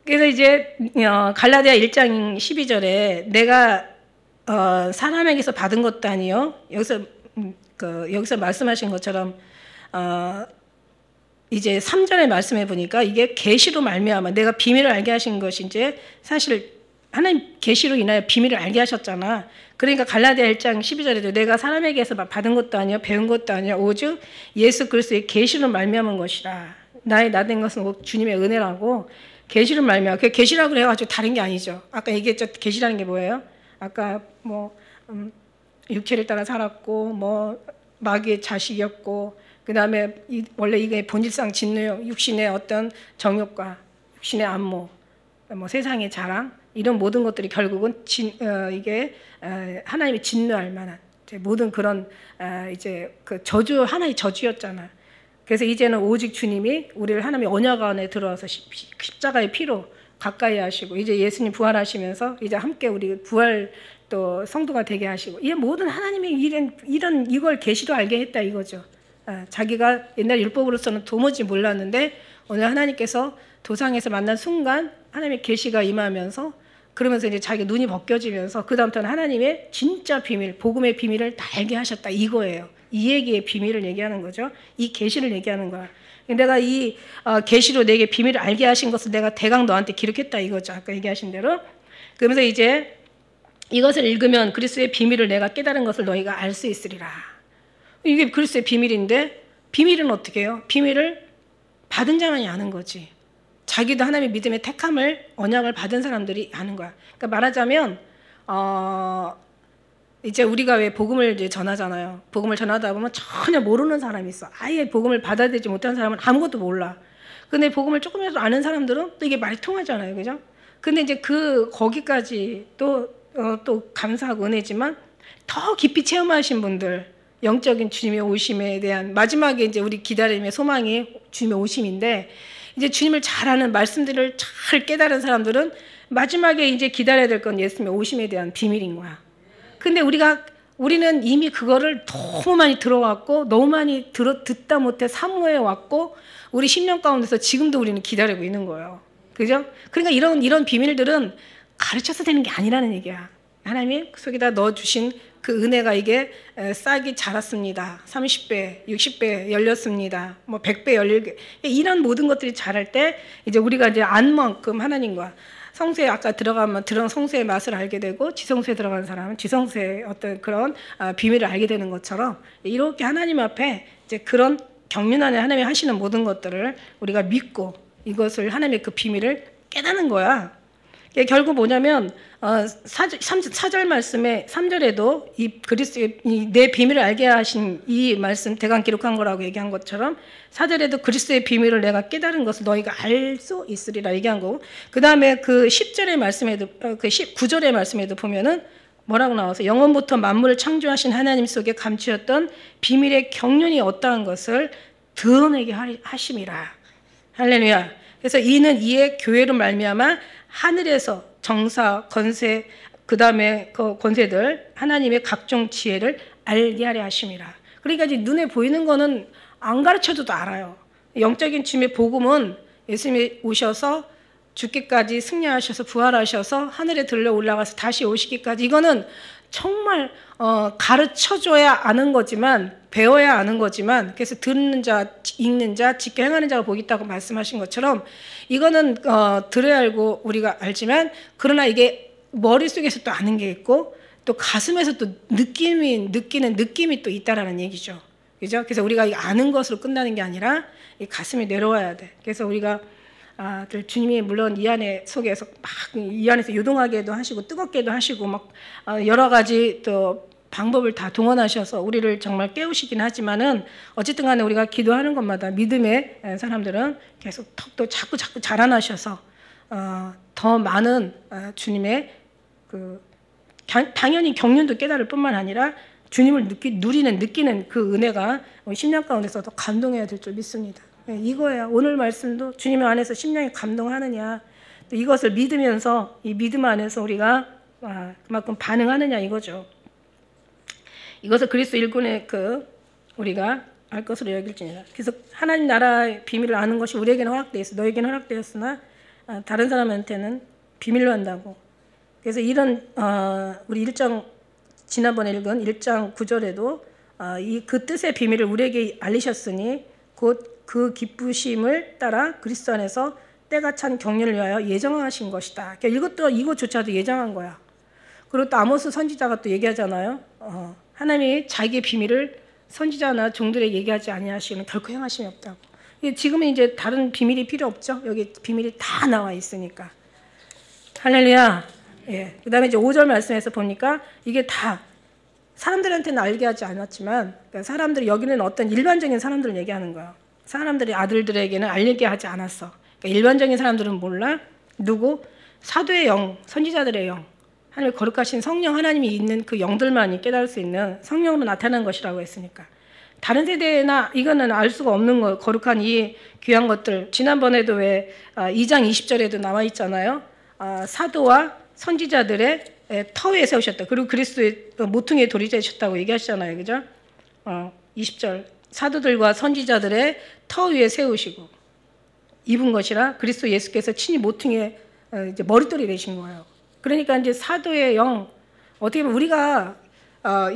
그래서 이제 갈라디아 1장 12절에 내가 사람에게서 받은 것도 아니요. 여기서 말씀하신 것처럼 이제 3절에 말씀해 보니까 이게 계시로 말미암아 내가 비밀을 알게 하신 것이 이제 사실 하나님 계시로 인하여 비밀을 알게 하셨잖아. 그러니까 갈라디아 1장 12절에도 내가 사람에게서 받은 것도 아니요 배운 것도 아니요 오직 예수 그리스도의 계시로 말미암은 것이라. 나의 나된 것은 주님의 은혜라고 계시로 말미암아. 그 계시라고 해가지고 다른 게 아니죠. 아까 얘기했죠. 계시라는 게 뭐예요? 아까 뭐 육체를 따라 살았고 뭐 마귀의 자식이었고 그 다음에 원래 이게 본질상 진노요 육신의 어떤 정욕과 육신의 안목 뭐 세상의 자랑 이런 모든 것들이 결국은 이게 하나님의 진노할 만한 모든 그런 이제 그 저주 하나의 저주였잖아. 그래서 이제는 오직 주님이 우리를 하나님의 언약 안에 들어와서 십자가의 피로 가까이 하시고 이제 예수님 부활하시면서 이제 함께 우리 부활 또 성도가 되게 하시고 이 모든 하나님의 이걸 계시로 알게 했다 이거죠. 자기가 옛날 율법으로서는 도무지 몰랐는데 오늘 하나님께서 도상에서 만난 순간 하나님의 계시가 임하면서 그러면서 이제 자기 눈이 벗겨지면서 그 다음부터는 하나님의 진짜 비밀, 복음의 비밀을 다 알게 하셨다 이거예요. 이 얘기의 비밀을 얘기하는 거죠. 이 계시를 얘기하는 거야. 내가 이 계시로 내게 비밀을 알게 하신 것을 내가 대강 너한테 기록했다 이거죠. 아까 얘기하신 대로. 그러면서 이제 이것을 읽으면 그리스도의 비밀을 내가 깨달은 것을 너희가 알 수 있으리라. 이게 그리스도의 비밀인데 비밀은 어떻게 해요? 비밀을 받은 자만이 아는 거지. 자기도 하나님의 믿음의 택함을 언약을 받은 사람들이 아는 거야. 그러니까 말하자면 이제 우리가 왜 복음을 이제 전하잖아요. 복음을 전하다 보면 전혀 모르는 사람이 있어. 아예 복음을 받아들이지 못한 사람은 아무것도 몰라. 근데 복음을 조금이라도 아는 사람들은 또 이게 말이 통하잖아요. 그죠? 근데 이제 거기까지 또 감사하고 은혜지만 더 깊이 체험하신 분들, 영적인 주님의 오심에 대한 마지막에 이제 우리 기다림의 소망이 주님의 오심인데 이제 주님을 잘 아는 말씀들을 잘 깨달은 사람들은 마지막에 이제 기다려야 될 건 예수님의 오심에 대한 비밀인 거야. 근데 우리는 이미 그거를 너무 많이 들어왔고 너무 많이 듣다 못해 사모해 왔고 우리 10년 가운데서 지금도 우리는 기다리고 있는 거예요. 그죠? 그러니까 이런 비밀들은 가르쳐서 되는 게 아니라는 얘기야. 하나님이 속에다 넣어주신 그 은혜가 이게 싹이 자랐습니다. 30배, 60배 열렸습니다. 뭐 100배 열리게 이런 모든 것들이 자랄 때 이제 우리가 이제 안 만큼 하나님과 성소에 아까 들어가면 성소의 맛을 알게 되고 지성소에 들어가는 사람은 지성소의 어떤 그런 비밀을 알게 되는 것처럼 이렇게 하나님 앞에 이제 그런 경륜 안에 하나님이 하시는 모든 것들을 우리가 믿고 이것을 하나님의 그 비밀을 깨닫는 거야. 결국 뭐냐면 4절 말씀에 3절에도 이 그리스도의 내 비밀을 알게 하신 이 말씀 대강 기록한 거라고 얘기한 것처럼 4절에도 그리스도의 비밀을 내가 깨달은 것을 너희가 알 수 있으리라 얘기한 거고 그 다음에 그 10절의 말씀에도 그 9절의 말씀에도 보면은 뭐라고 나와서 영원부터 만물을 창조하신 하나님 속에 감추었던 비밀의 경륜이 어떠한 것을 드러내게 하심이라. 할렐루야. 그래서 이는 이에 교회로 말미암아 하늘에서 정사, 권세, 그 다음에 그 권세들 하나님의 각종 지혜를 알게 하려 하심이라. 그러니까 이제 눈에 보이는 거는 안 가르쳐줘도 알아요. 영적인 주님의 복음은 예수님이 오셔서 죽기까지 승리하셔서 부활하셔서 하늘에 들려 올라가서 다시 오시기까지, 이거는 정말 가르쳐줘야 아는 거지만, 배워야 아는 거지만, 그래서 듣는 자, 읽는 자, 지켜 행하는 자가 복이 있다고 말씀하신 것처럼 이거는 들어야 알고 우리가 알지만, 그러나 이게 머릿속에서 또 아는 게 있고 또 가슴에서 또 느끼는 느낌이 또 있다라는 얘기죠. 그죠? 그래서 우리가 아는 것으로 끝나는 게 아니라 이 가슴이 내려와야 돼. 그래서 우리가 주님이 물론 이 안에 속에서 막 이 안에서 요동하게도 하시고 뜨겁게도 하시고 막 여러 가지 또 방법을 다 동원하셔서 우리를 정말 깨우시긴 하지만은 어쨌든 간에 우리가 기도하는 것마다 믿음의 사람들은 계속 또 자꾸 자라나셔서 더 많은 주님의 당연히 경륜도 깨달을 뿐만 아니라 주님을 느끼는 그 은혜가 심령 가운데서 더 감동해야 될 줄 믿습니다. 이거예요. 오늘 말씀도 주님 안에서 심령이 감동하느냐, 또 이것을 믿으면서 이 믿음 안에서 우리가 그만큼 반응하느냐 이거죠. 이것을 그리스도 일꾼의 우리가 알 것으로 여길지니라. 그래서 하나님 나라의 비밀을 아는 것이 우리에게는 허락되어 있어. 너에게는 허락되었으나 다른 사람한테는 비밀로 한다고. 그래서 이런 우리 지난번에 읽은 1장 9절에도 그 뜻의 비밀을 우리에게 알리셨으니 곧 그 기쁘심을 따라 그리스도 안에서 때가 찬 경륜을 위하여 예정하신 것이다. 그러니까 이것조차도 예정한 거야. 그리고 또 아모스 선지자가 또 얘기하잖아요. 하나님이 자기의 비밀을 선지자나 종들에게 얘기하지 아니하시면 결코 행하심이 없다고. 지금은 이제 다른 비밀이 필요 없죠. 여기 비밀이 다 나와 있으니까. 할렐루야. 예. 그다음에 이제 5절 말씀에서 보니까 이게 다 사람들한테는 알게 하지 않았지만, 그러니까 사람들이 여기는 어떤 일반적인 사람들을 얘기하는 거예요. 사람들이 아들들에게는 알게 하지 않았어. 그러니까 일반적인 사람들은 몰라. 누구? 사도의 영, 선지자들의 영, 하나님의 거룩하신 성령, 하나님이 있는 그 영들만이 깨달을 수 있는 성령으로 나타난 것이라고 했으니까. 다른 세대나 이거는 알 수가 없는 거. 거룩한 이 귀한 것들. 지난번에도 왜 2장 20절에도 나와 있잖아요. 사도와 선지자들의 터 위에 세우셨다. 그리고 그리스도의 모퉁이에 돌이 되셨다고 얘기하시잖아요. 그죠? 20절. 사도들과 선지자들의 터 위에 세우시고 입은 것이라 그리스도 예수께서 친히 모퉁이에 이제 머릿돌이 되신 거예요. 그러니까 이제 사도의 영, 어떻게 보면 우리가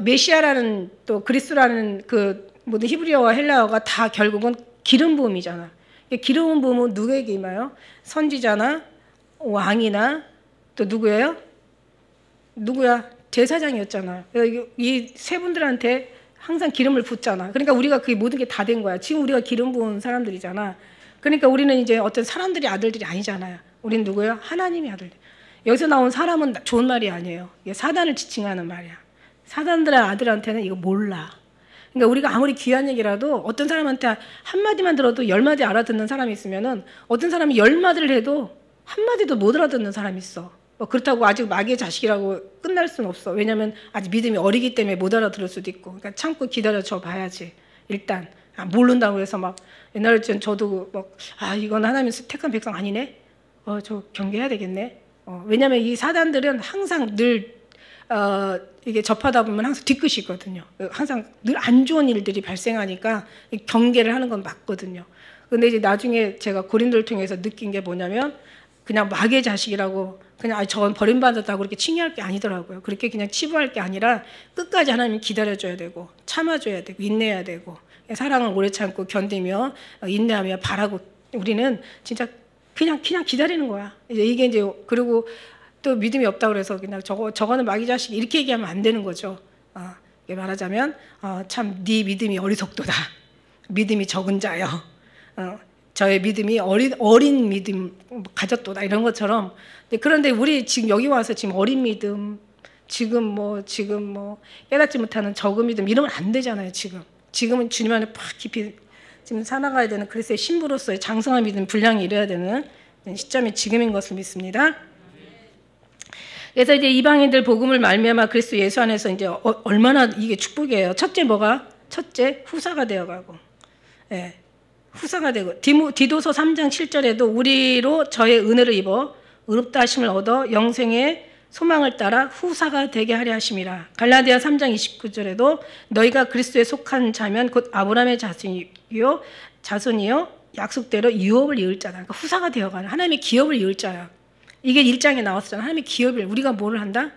메시아라는 또 그리스도라는 그 모든 히브리어와 헬라어가 다 결국은 기름 부음이잖아. 기름 부음은 누구에게 임해요? 선지자나 왕이나 또 누구예요? 누구야? 제사장이었잖아요. 이 세 분들한테 항상 기름을 붓잖아. 그러니까 우리가 그게 모든 게 다 된 거야. 지금 우리가 기름 부은 사람들이잖아. 그러니까 우리는 이제 어떤 사람들이 아들들이 아니잖아요. 우리는 누구예요? 하나님의 아들들. 여기서 나온 사람은 좋은 말이 아니에요. 이게 사단을 지칭하는 말이야. 사단들의 아들한테는 이거 몰라. 그러니까 우리가 아무리 귀한 얘기라도 어떤 사람한테 한마디만 들어도 10마디 알아듣는 사람이 있으면은 어떤 사람이 10마디를 해도 한마디도 못 알아듣는 사람이 있어. 그렇다고 아직 마귀의 자식이라고 끝날 수는 없어. 왜냐하면 아직 믿음이 어리기 때문에 못 알아들을 수도 있고. 그러니까 참고 기다려줘 봐야지. 일단 모른다고 해서 막 옛날에 저도 막 이건 하나님 택한 백성 아니네. 저 경계해야 되겠네. 왜냐하면 이 사단들은 항상 늘 이게 접하다 보면 항상 뒤끝이 있거든요. 항상 늘 안 좋은 일들이 발생하니까 경계를 하는 건 맞거든요. 근데 이제 나중에 제가 고린도를 통해서 느낀 게 뭐냐면 그냥 마귀의 자식이라고 그냥 저건 버림받았다고 그렇게 칭의할 게 아니더라고요. 그렇게 그냥 치부할 게 아니라 끝까지 하나님 기다려줘야 되고 참아줘야 되고 인내해야 되고 사랑을 오래 참고 견디며 인내하며 바라고 우리는 진짜 그냥 기다리는 거야. 이게 이제 그리고 또 믿음이 없다고 그래서 그냥 저거는 마귀 자식 이렇게 얘기하면 안 되는 거죠. 이게 말하자면 참 네 믿음이 어리석도다. 믿음이 적은 자여. 저의 믿음이 어린 믿음 가졌도다 이런 것처럼. 그런데 우리 지금 여기 와서 지금 어린 믿음, 지금 뭐 깨닫지 못하는 적은 믿음 이러면 안 되잖아요. 지금은 주님 안에 팍 깊이 지금 살아가야 되는 그리스도의 신부로서의 장성한 믿음 분량이 이뤄야 되는 시점이 지금인 것을 믿습니다. 그래서 이제 이방인들 복음을 말미암아 그리스도 예수 안에서 이제 얼마나 이게 축복이에요. 첫째 후사가 되어가고, 예, 후사가 되고 디도서 3장 7절에도 우리로 저의 은혜를 입어 의롭다 하심을 얻어 영생의 소망을 따라 후사가 되게 하려 하심이라. 갈라디아 3장 29절에도 너희가 그리스도에 속한 자면 곧 아브라함의 자손이요 약속대로 유업을 이을 자다. 그러니까 후사가 되어가는 하나님의 기업을 이을 자야. 이게 1장에 나왔잖아. 하나님의 기업을 우리가 뭐를 한다?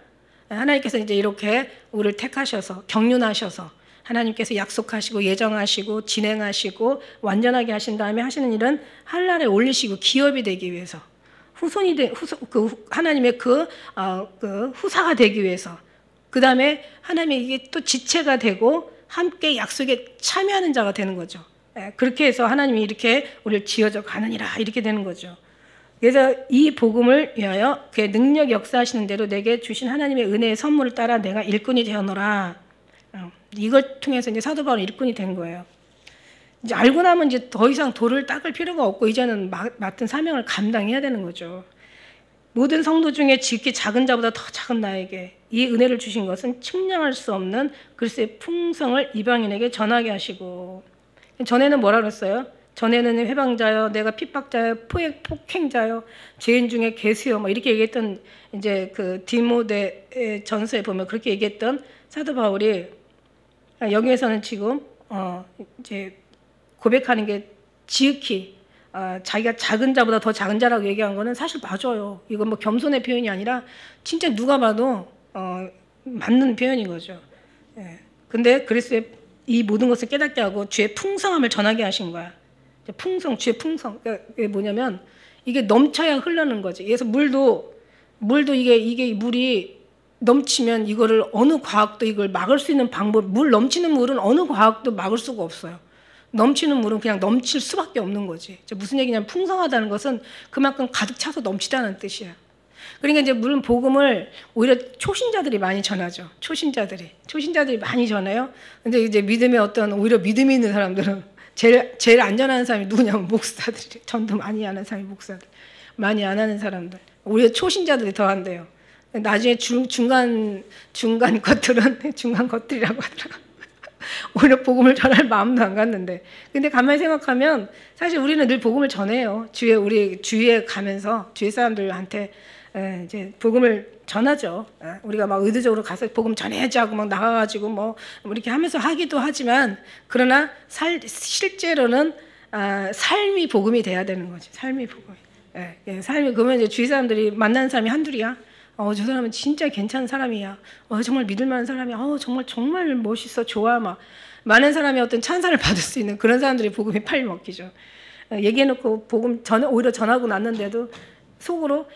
하나님께서 이제 이렇게 우리를 택하셔서 경륜하셔서 하나님께서 약속하시고 예정하시고 진행하시고 완전하게 하신 다음에 하시는 일은 한날에 올리시고 기업이 되기 위해서 하나님의 그 후사가 되기 위해서 그 다음에 하나님의 이게 또 지체가 되고 함께 약속에 참여하는 자가 되는 거죠. 그렇게 해서 하나님이 이렇게 우리를 지어져 가느니라 이렇게 되는 거죠. 그래서 이 복음을 위하여 그의 능력 역사하시는 대로 내게 주신 하나님의 은혜의 선물을 따라 내가 일꾼이 되어노라. 이걸 통해서 이제 사도 바울은 일꾼이 된 거예요. 이제 알고 나면 이제 더 이상 돌을 닦을 필요가 없고 이제는 맡은 사명을 감당해야 되는 거죠. 모든 성도 중에 지극히 작은 자보다 더 작은 나에게 이 은혜를 주신 것은 측량할 수 없는 그리스도의 풍성을 이방인에게 전하게 하시고. 전에는 뭐라 그랬어요? 전에는 회방자요, 내가 핍박자요, 폭행자요, 죄인 중에 괴수요, 뭐 이렇게 얘기했던 이제 그 디모데 전서에 보면 그렇게 얘기했던 사도 바울이 여기에서는 지금 이제 고백하는 게 지극히 자기가 작은 자보다 더 작은 자라고 얘기한 거는 사실 맞아요. 이건 뭐 겸손의 표현이 아니라 진짜 누가 봐도 맞는 표현인 거죠. 예. 근데 그리스도의 이 모든 것을 깨닫게 하고 주의 풍성함을 전하게 하신 거야. 풍성, 주의 풍성. 그러니까 이게 뭐냐면 이게 넘쳐야 흐르는 거지. 그래서 물도 이게 물이 넘치면 이거를 어느 과학도 이걸 막을 수 있는 방법, 물 넘치는 물은 어느 과학도 막을 수가 없어요. 넘치는 물은 그냥 넘칠 수밖에 없는 거지. 무슨 얘기냐면 풍성하다는 것은 그만큼 가득 차서 넘치다는 뜻이야. 그러니까 이제 물론 복음을 오히려 초신자들이 많이 전하죠. 초신자들이 많이 전해요. 근데 이제 믿음의 오히려 믿음이 있는 사람들은 제일 안전한 사람이 누구냐면 목사들이. 전도 많이 하는 사람이 목사들. 많이 안 하는 사람들. 오히려 초신자들이 더 한대요. 나중에 중간 것들은 중간 것들이라고 하더라고요. 오히려 복음을 전할 마음도 안 갔는데. 근데 가만히 생각하면 사실 우리는 늘 복음을 전해요. 우리 주위에 가면서 주위 사람들한테 이제 복음을 전하죠. 우리가 막 의도적으로 가서 복음 전해야지 하고 막 나가가지고 뭐 이렇게 하면서 하기도 하지만 그러나 실제로는 삶이 복음이 돼야 되는 거지. 삶이 복음이. 삶이 그러면 이제 주위 사람들이 만나는 사람이 한둘이야. 저 사람은 진짜 괜찮은 사람이야. 정말 믿을 만한 사람이야. 정말 멋있어. 좋아. 막 많은 사람이 어떤 찬사를 받을 수 있는 그런 사람들이 복음이 팔 먹기죠. 얘기해놓고 복음 오히려 전하고 났는데도 속으로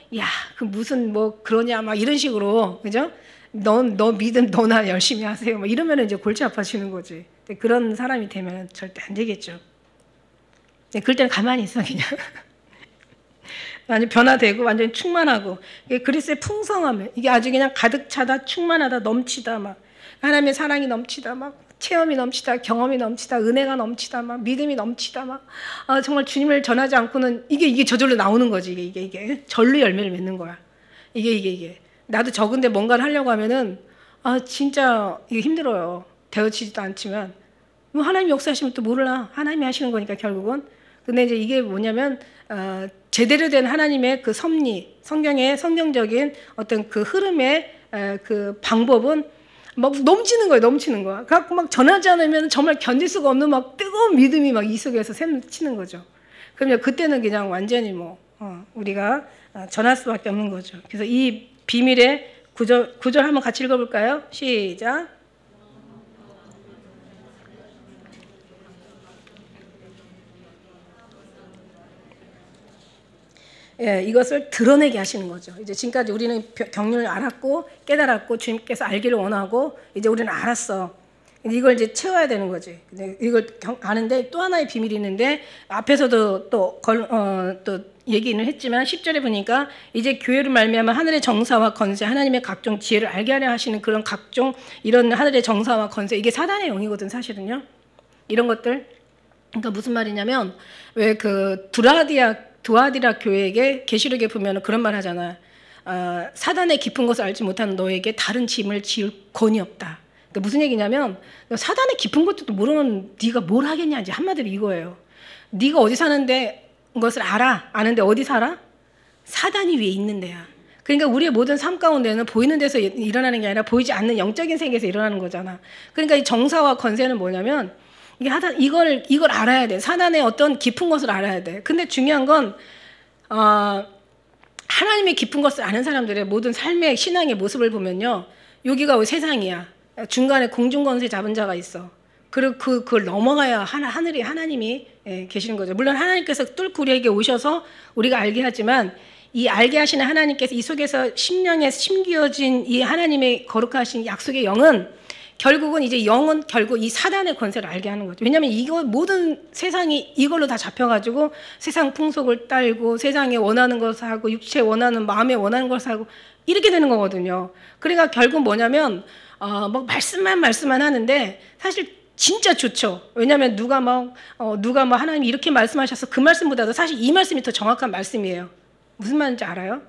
그 무슨 뭐 그러냐 막 이런 식으로 그죠? 너 믿음 너나 열심히 하세요. 막 이러면 이제 골치 아파지는 거지. 그런 사람이 되면 절대 안 되겠죠. 그럴 때는 가만히 있어 그냥. 완전 변화되고 완전히 충만하고 그리스도의 풍성함을 이게 아주 그냥 가득 차다 충만하다 넘치다 막 하나님의 사랑이 넘치다 막 체험이 넘치다 경험이 넘치다 은혜가 넘치다 막 믿음이 넘치다 막 정말 주님을 전하지 않고는 이게 저절로 나오는 거지. 이게 절로 열매를 맺는 거야. 이게 나도 적은데 뭔가를 하려고 하면은 진짜 이게 힘들어요. 되어지지도 않지만 뭐 하나님 역사하시면 또 몰라. 하나님이 하시는 거니까 결국은. 근데 이제 이게 뭐냐면 제대로 된 하나님의 그 섭리, 성경적인 어떤 그 흐름의 그 방법은 막 넘치는 거야. 그래갖고 막 전하지 않으면 정말 견딜 수가 없는 막 뜨거운 믿음이 막 이 속에서 샘치는 거죠. 그러면 그때는 그냥 완전히 우리가 전할 수밖에 없는 거죠. 그래서 이 비밀의 구절 한번 같이 읽어볼까요? 시작. 이것을 드러내게 하시는 거죠. 이제 지금까지 우리는 경륜을 알았고 깨달았고 주님께서 알기를 원하고 이제 우리는 알았어. 이걸 이제 채워야 되는 거지. 이걸 아는데 또 하나의 비밀이 있는데 앞에서도 또 얘기는 했지만 10절에 보니까 이제 교회를 말미암아 하늘의 정사와 건세 하나님의 각종 지혜를 알게 하려 하시는 그런 각종 이런 하늘의 정사와 건세 이게 사단의 영이거든 사실은요. 이런 것들 그러니까 무슨 말이냐면 왜 그 두아디라 교회에게 계시록에 보면 그런 말 하잖아. 사단의 깊은 것을 알지 못하는 너에게 다른 짐을 지을 권위 없다. 그러니까 무슨 얘기냐면 사단의 깊은 것도 모르는 네가 뭘 하겠냐 이제 한마디로 이거예요. 네가 어디 사는데 것을 아는데 어디 살아? 사단이 위에 있는 데야. 그러니까 우리의 모든 삶 가운데는 보이는 데서 일어나는 게 아니라 보이지 않는 영적인 세계에서 일어나는 거잖아. 그러니까 이 정사와 권세는 뭐냐면 이걸 알아야 돼. 사단의 어떤 깊은 것을 알아야 돼. 근데 중요한 건 하나님의 깊은 것을 아는 사람들의 모든 삶의 신앙의 모습을 보면요, 여기가 세상이야. 중간에 공중권세 잡은 자가 있어. 그리고 그걸 넘어가야 하나님이 계시는 거죠. 물론 하나님께서 뚫고 우리에게 오셔서 우리가 알게 하지만, 이 알게 하시는 하나님께서 이 속에서 심령에 심기어진 이 하나님의 거룩하신 약속의 영은 결국은 이제 영은 결국 이 사단의 권세를 알게 하는 거죠. 왜냐하면 이거 모든 세상이 이걸로 다 잡혀가지고 세상 풍속을 따르고 세상에 원하는 것을 하고 육체 원하는 마음에 원하는 것을 하고 이렇게 되는 거거든요. 그러니까 결국 뭐냐면 뭐 말씀만 하는데 사실 진짜 좋죠. 왜냐하면 누가 하나님이 이렇게 말씀하셔서 그 말씀보다도 사실 이 말씀이 더 정확한 말씀이에요. 무슨 말인지 알아요?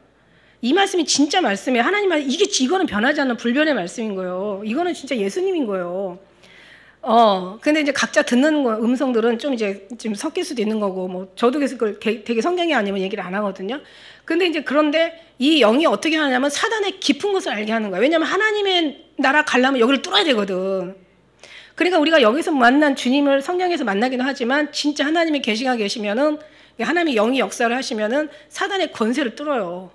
이 말씀이 진짜 말씀이에요. 하나님 말, 이거는 변하지 않는 불변의 말씀인 거예요. 이거는 진짜 예수님인 거예요. 근데 이제 각자 듣는 음성들은 좀 섞일 수도 있는 거고, 뭐, 저도 그래서 그걸 되게 성경이 아니면 얘기를 안 하거든요. 근데 이제 그런데 이 영이 어떻게 하냐면 사단의 깊은 것을 알게 하는 거예요. 왜냐면 하나님의 나라 가려면 여기를 뚫어야 되거든. 그러니까 우리가 여기서 만난 주님을 성령에서 만나기도 하지만 진짜 하나님의 계시가 계시면은 하나님의 영이 역사를 하시면은 사단의 권세를 뚫어요.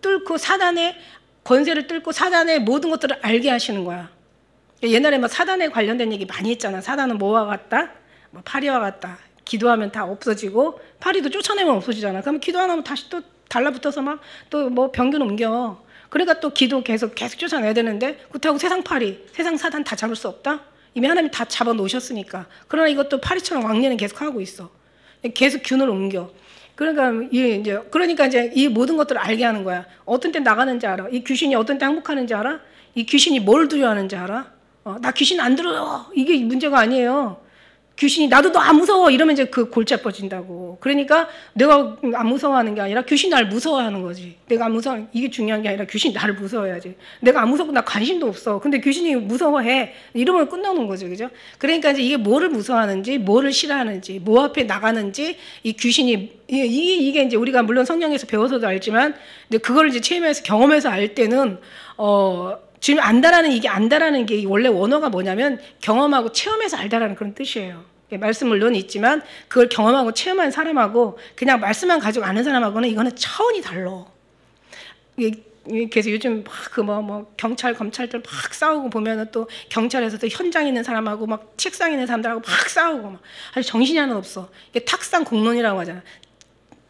뚫고 사단의 권세를 뚫고 사단의 모든 것들을 알게 하시는 거야. 옛날에 막 사단에 관련된 얘기 많이 했잖아. 사단은 뭐와 같다? 뭐 파리와 같다. 기도하면 다 없어지고 파리도 쫓아내면 없어지잖아. 그럼 기도 안 하면 다시 또 달라붙어서 막 또 뭐 병균 옮겨. 그러니까 또 기도 계속 쫓아내야 되는데 그렇다고 세상 파리, 세상 사단 다 잡을 수 없다? 이미 하나님이 다 잡아 놓으셨으니까. 그러나 이것도 파리처럼 왕래는 계속 하고 있어. 계속 균을 옮겨. 그러니까 이제 이 모든 것들을 알게 하는 거야. 어떤 때 나가는지 알아. 이 귀신이 어떤 때 항복하는지 알아. 이 귀신이 뭘 두려워하는지 알아. 나 귀신 안 들어요. 이게 문제가 아니에요. 귀신이 나도 너 안 무서워 이러면 이제 그 골치 아파진다고. 그러니까 내가 안 무서워하는 게 아니라 귀신이 나를 무서워하는 거지. 내가 안 무서워, 이게 중요한 게 아니라 귀신이 나를 무서워해야지. 내가 안 무섭고 나 관심도 없어. 근데 귀신이 무서워해. 이러면 끝나는 거죠, 그죠? 그러니까 이제 이게 뭐를 무서워하는지, 뭐를 싫어하는지, 뭐 앞에 나가는지 이 귀신이 이게 이제 우리가 물론 성경에서 배워서도 알지만, 근데 그걸 이제 체험해서 경험해서 알 때는 지금 안다라는 게 원래 원어가 뭐냐면 경험하고 체험해서 알다라는 그런 뜻이에요. 말씀 물론 있지만 그걸 경험하고 체험한 사람하고 그냥 말씀만 가지고 아는 사람하고는 이거는 차원이 달라. 그래서 요즘 막 경찰 검찰들 막 싸우고 보면은 또 경찰에서도 현장에 있는 사람하고 막 책상에 있는 사람들하고 막 싸우고 막 아주 정신이 하나 없어. 이게 탁상 공론이라고 하잖아.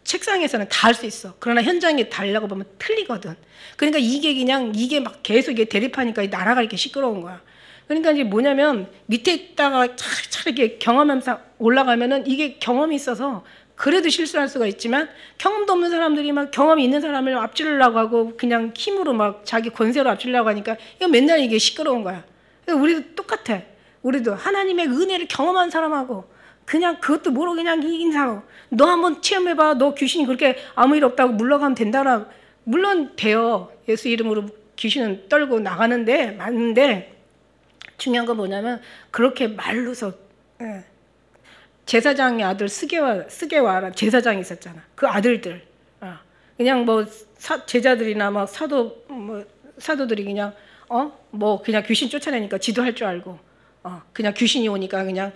책상에서는 다 할 수 있어. 그러나 현장에 달라고 보면 틀리거든. 그러니까 이게 막 계속 이게 대립하니까 나라가 이렇게 시끄러운 거야. 그러니까 이제 뭐냐면 밑에 있다가 차차 이렇게 경험하면서 올라가면은 이게 경험이 있어서 그래도 실수할 수가 있지만 경험도 없는 사람들이 막 경험이 있는 사람을 앞지르려고 하고 그냥 힘으로 막 자기 권세로 앞지르려고 하니까 이거 맨날 이게 시끄러운 거야. 우리도 똑같아. 우리도 하나님의 은혜를 경험한 사람하고 그냥 그것도 모르고 그냥 인사하고 너 한번 체험해봐. 너 귀신이 그렇게 아무 일 없다고 물러가면 된다라. 물론 돼요. 예수 이름으로 귀신은 떨고 나가는데 맞는데 중요한 건 뭐냐면 그렇게 말로서 제사장의 아들 스게와라 제사장이 있었잖아. 그 아들들 그냥 뭐 제자들이나 막 사도들이 그냥 그냥 귀신 쫓아내니까 지도할 줄 알고 그냥 귀신이 오니까 그냥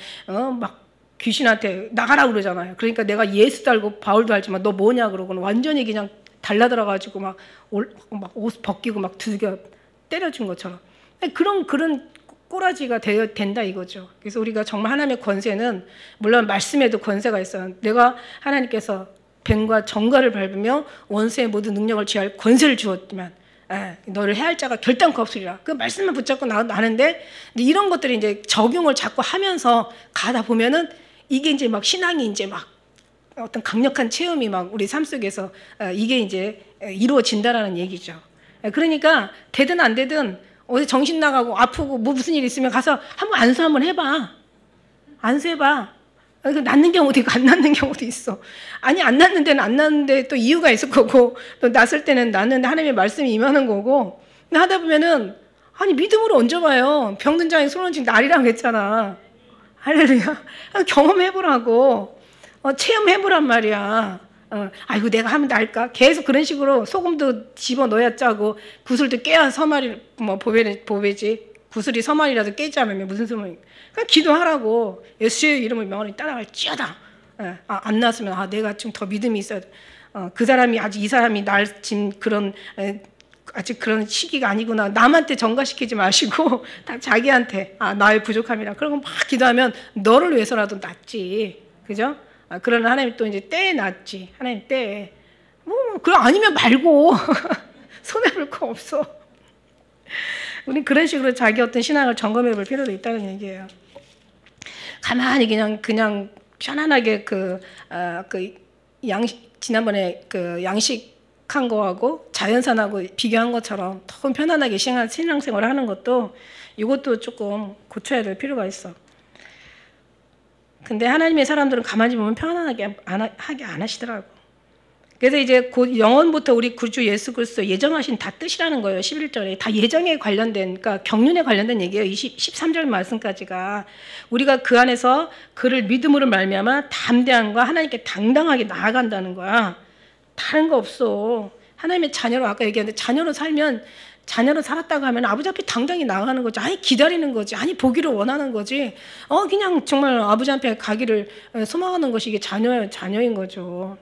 막 귀신한테 나가라 그러잖아요. 그러니까 내가 예수도 알고 바울도 알지만 너 뭐냐 그러고는 완전히 그냥 달라들어가지고 막 옷 벗기고 막 두들겨 때려준 것처럼 그런 꼬라지가 된다 이거죠. 그래서 우리가 정말 하나님의 권세는 물론 말씀에도 권세가 있어요. 내가 하나님께서 뱀과 정갈을 밟으며 원수의 모든 능력을 취할 권세를 주었지만 너를 해할 자가 결단코 없으리라. 그 말씀만 붙잡고 나는데 이런 것들이 이제 적용을 자꾸 하면서 가다 보면은 이게 이제 막 신앙이 이제 막 어떤 강력한 체험이 막 우리 삶 속에서 이게 이제 이루어진다라는 얘기죠. 그러니까 되든 안 되든 어디 정신 나가고 아프고 뭐 무슨 일 있으면 가서 한번 안수 한번 해봐. 안수해봐. 낫는 경우도 있고 안 낫는 경우도 있어. 아니 안 낫는 데는 안 낫는데 또 이유가 있을 거고 또 낫을 때는 낫는데 하나님의 말씀이 임하는 거고 하다 보면은 아니 믿음으로 얹어봐요. 병든 자의 손 얹힌 날이라고 했잖아. 할렐루야. 경험해보라고. 체험해보란 말이야. 아이고 내가 하면 나을까? 계속 그런 식으로 소금도 집어넣어야 짜고 구슬도 깨야 서말이 뭐 보배지. 구슬이 서말이라도 깨지 않으면 무슨 소용이? 그냥 기도하라고. 예수의 이름을 명하니 따라갈지어다. 안 나왔으면 내가 좀 더 믿음이 있어야 돼. 그 사람이 아직 이 사람이 날 지금 그런 아직 그런 시기가 아니구나. 남한테 전가시키지 마시고 다 자기한테 나의 부족함이라. 그러고 막 기도하면 너를 위해서라도 낫지. 그죠? 그러나 하나님 또 이제 때에 낫지. 하나님 때에. 그럼 아니면 말고 손해볼 거 없어. 우리 그런 식으로 자기 어떤 신앙을 점검해 볼 필요도 있다는 얘기예요. 가만히 그냥 편안하게 지난번에 양식한 거하고 자연산하고 비교한 것처럼 더 편안하게 신앙생활을 하는 것도 이것도 조금 고쳐야 될 필요가 있어. 근데 하나님의 사람들은 가만히 보면 편안하게 하게 안 하시더라고. 그래서 이제 곧 영원부터 우리 구주 예수 그리스도 예정하신 다 뜻이라는 거예요. 11절에 다 예정에 관련된, 그러니까 경륜에 관련된 얘기예요. 13절 말씀까지가 우리가 그 안에서 그를 믿음으로 말미암아 담대함과 하나님께 당당하게 나아간다는 거야. 다른 거 없어. 하나님의 자녀로 아까 얘기했는데 자녀로 살면 자녀로 살았다고 하면 아버지 앞에 당당히 나아가는 거지. 아니 기다리는 거지. 아니 보기를 원하는 거지. 그냥 정말 아버지 앞에 가기를 소망하는 것이 이게 자녀인 거죠.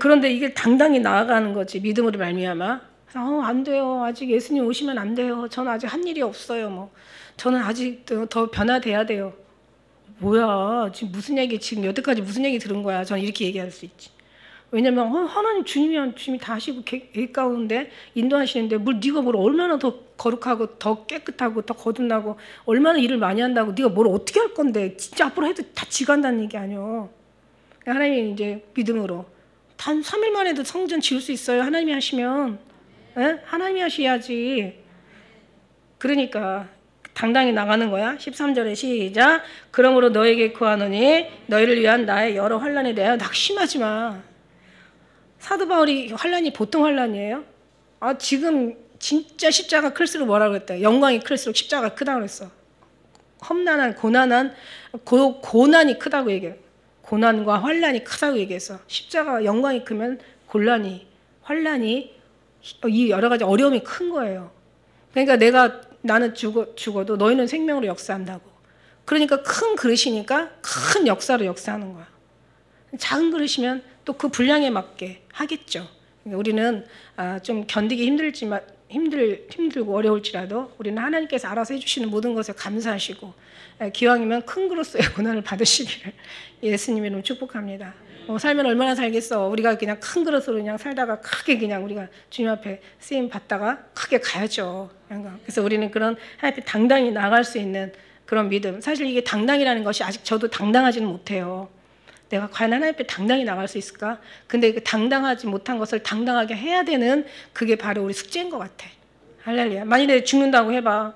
그런데 이게 당당히 나아가는 거지. 믿음으로 말미암아. 안 돼요. 아직 예수님 오시면 안 돼요. 저는 아직 한 일이 없어요. 뭐 저는 아직 더 변화돼야 돼요. 뭐야? 지금 무슨 얘기? 지금 여태까지 무슨 얘기 들은 거야? 저는 이렇게 얘기할 수 있지. 왜냐면 하나님 주님이 다 하시고 계획 가운데 인도하시는데 네가 뭘 얼마나 더 거룩하고 더 깨끗하고 더 거듭나고 얼마나 일을 많이 한다고 네가 뭘 어떻게 할 건데 진짜 앞으로 해도 다 지가 한다는 얘기 아니요. 하나님이 이제 믿음으로 단 3일 만에도 성전 지을 수 있어요. 하나님이 하시면. 하나님이 하셔야지. 그러니까 당당히 나가는 거야. 13절에 시작. 그러므로 너에게 구하노니 너희를 위한 나의 여러 환난에 대하여 낙심하지 마. 사도 바울이 환난이 보통 환난이에요? 지금 진짜 십자가 클수록 뭐라고 그랬다. 영광이 클수록 십자가가 크다고 그랬어. 험난한 고난이 크다고 얘기해. 고난과 환난이 크다고 얘기했어. 십자가 영광이 크면 곤란이, 환난이 이 여러 가지 어려움이 큰 거예요. 그러니까 나는 죽어도 너희는 생명으로 역사한다고. 그러니까 큰 그릇이니까 큰 역사로 역사하는 거야. 작은 그릇이면 또 그 분량에 맞게 하겠죠. 그러니까 우리는 좀 견디기 힘들고 어려울지라도 우리는 하나님께서 알아서 해주시는 모든 것에 감사하시고 기왕이면 큰 그릇의 고난을 받으시기를 예수님의 이름으로 축복합니다. 살면 얼마나 살겠어. 우리가 그냥 큰 그릇으로 그냥 살다가 크게 그냥 우리가 주님 앞에 쓰임 받다가 크게 가야죠. 그래서 우리는 그런 하나님 앞에 당당히 나갈 수 있는 그런 믿음. 사실 이게 당당이라는 것이 아직 저도 당당하지는 못해요. 내가 과연 하나님 앞에 당당히 나갈 수 있을까? 근데 그 당당하지 못한 것을 당당하게 해야 되는 그게 바로 우리 숙제인 것 같아. 할렐루야. 만일에 죽는다고 해봐.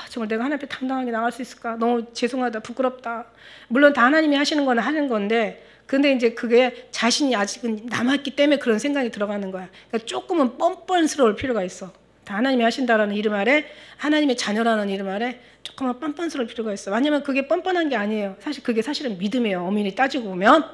정말 내가 하나님 앞에 당당하게 나갈 수 있을까? 너무 죄송하다, 부끄럽다. 물론 다 하나님이 하시는 건 하는 건데, 근데 이제 그게 자신이 아직은 남았기 때문에 그런 생각이 들어가는 거야. 그러니까 조금은 뻔뻔스러울 필요가 있어. 다 하나님이 하신다라는 이름 아래, 하나님의 자녀라는 이름 아래 조금만 뻔뻔스러울 필요가 있어. 왜냐면 그게 뻔뻔한 게 아니에요. 사실 그게 사실은 믿음이에요. 엄연히 따지고 보면.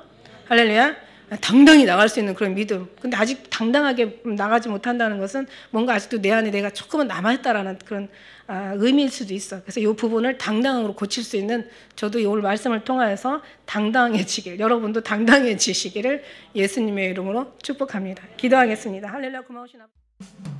할렐루야. 당당히 나갈 수 있는 그런 믿음. 근데 아직 당당하게 나가지 못한다는 것은 뭔가 아직도 내 안에 내가 조금은 남아있다라는 그런 의미일 수도 있어. 그래서 이 부분을 당당으로 고칠 수 있는 저도 오늘 말씀을 통하여서 당당해지길, 여러분도 당당해지시기를 예수님의 이름으로 축복합니다. 기도하겠습니다. 할렐루야. 고마우신 아버지.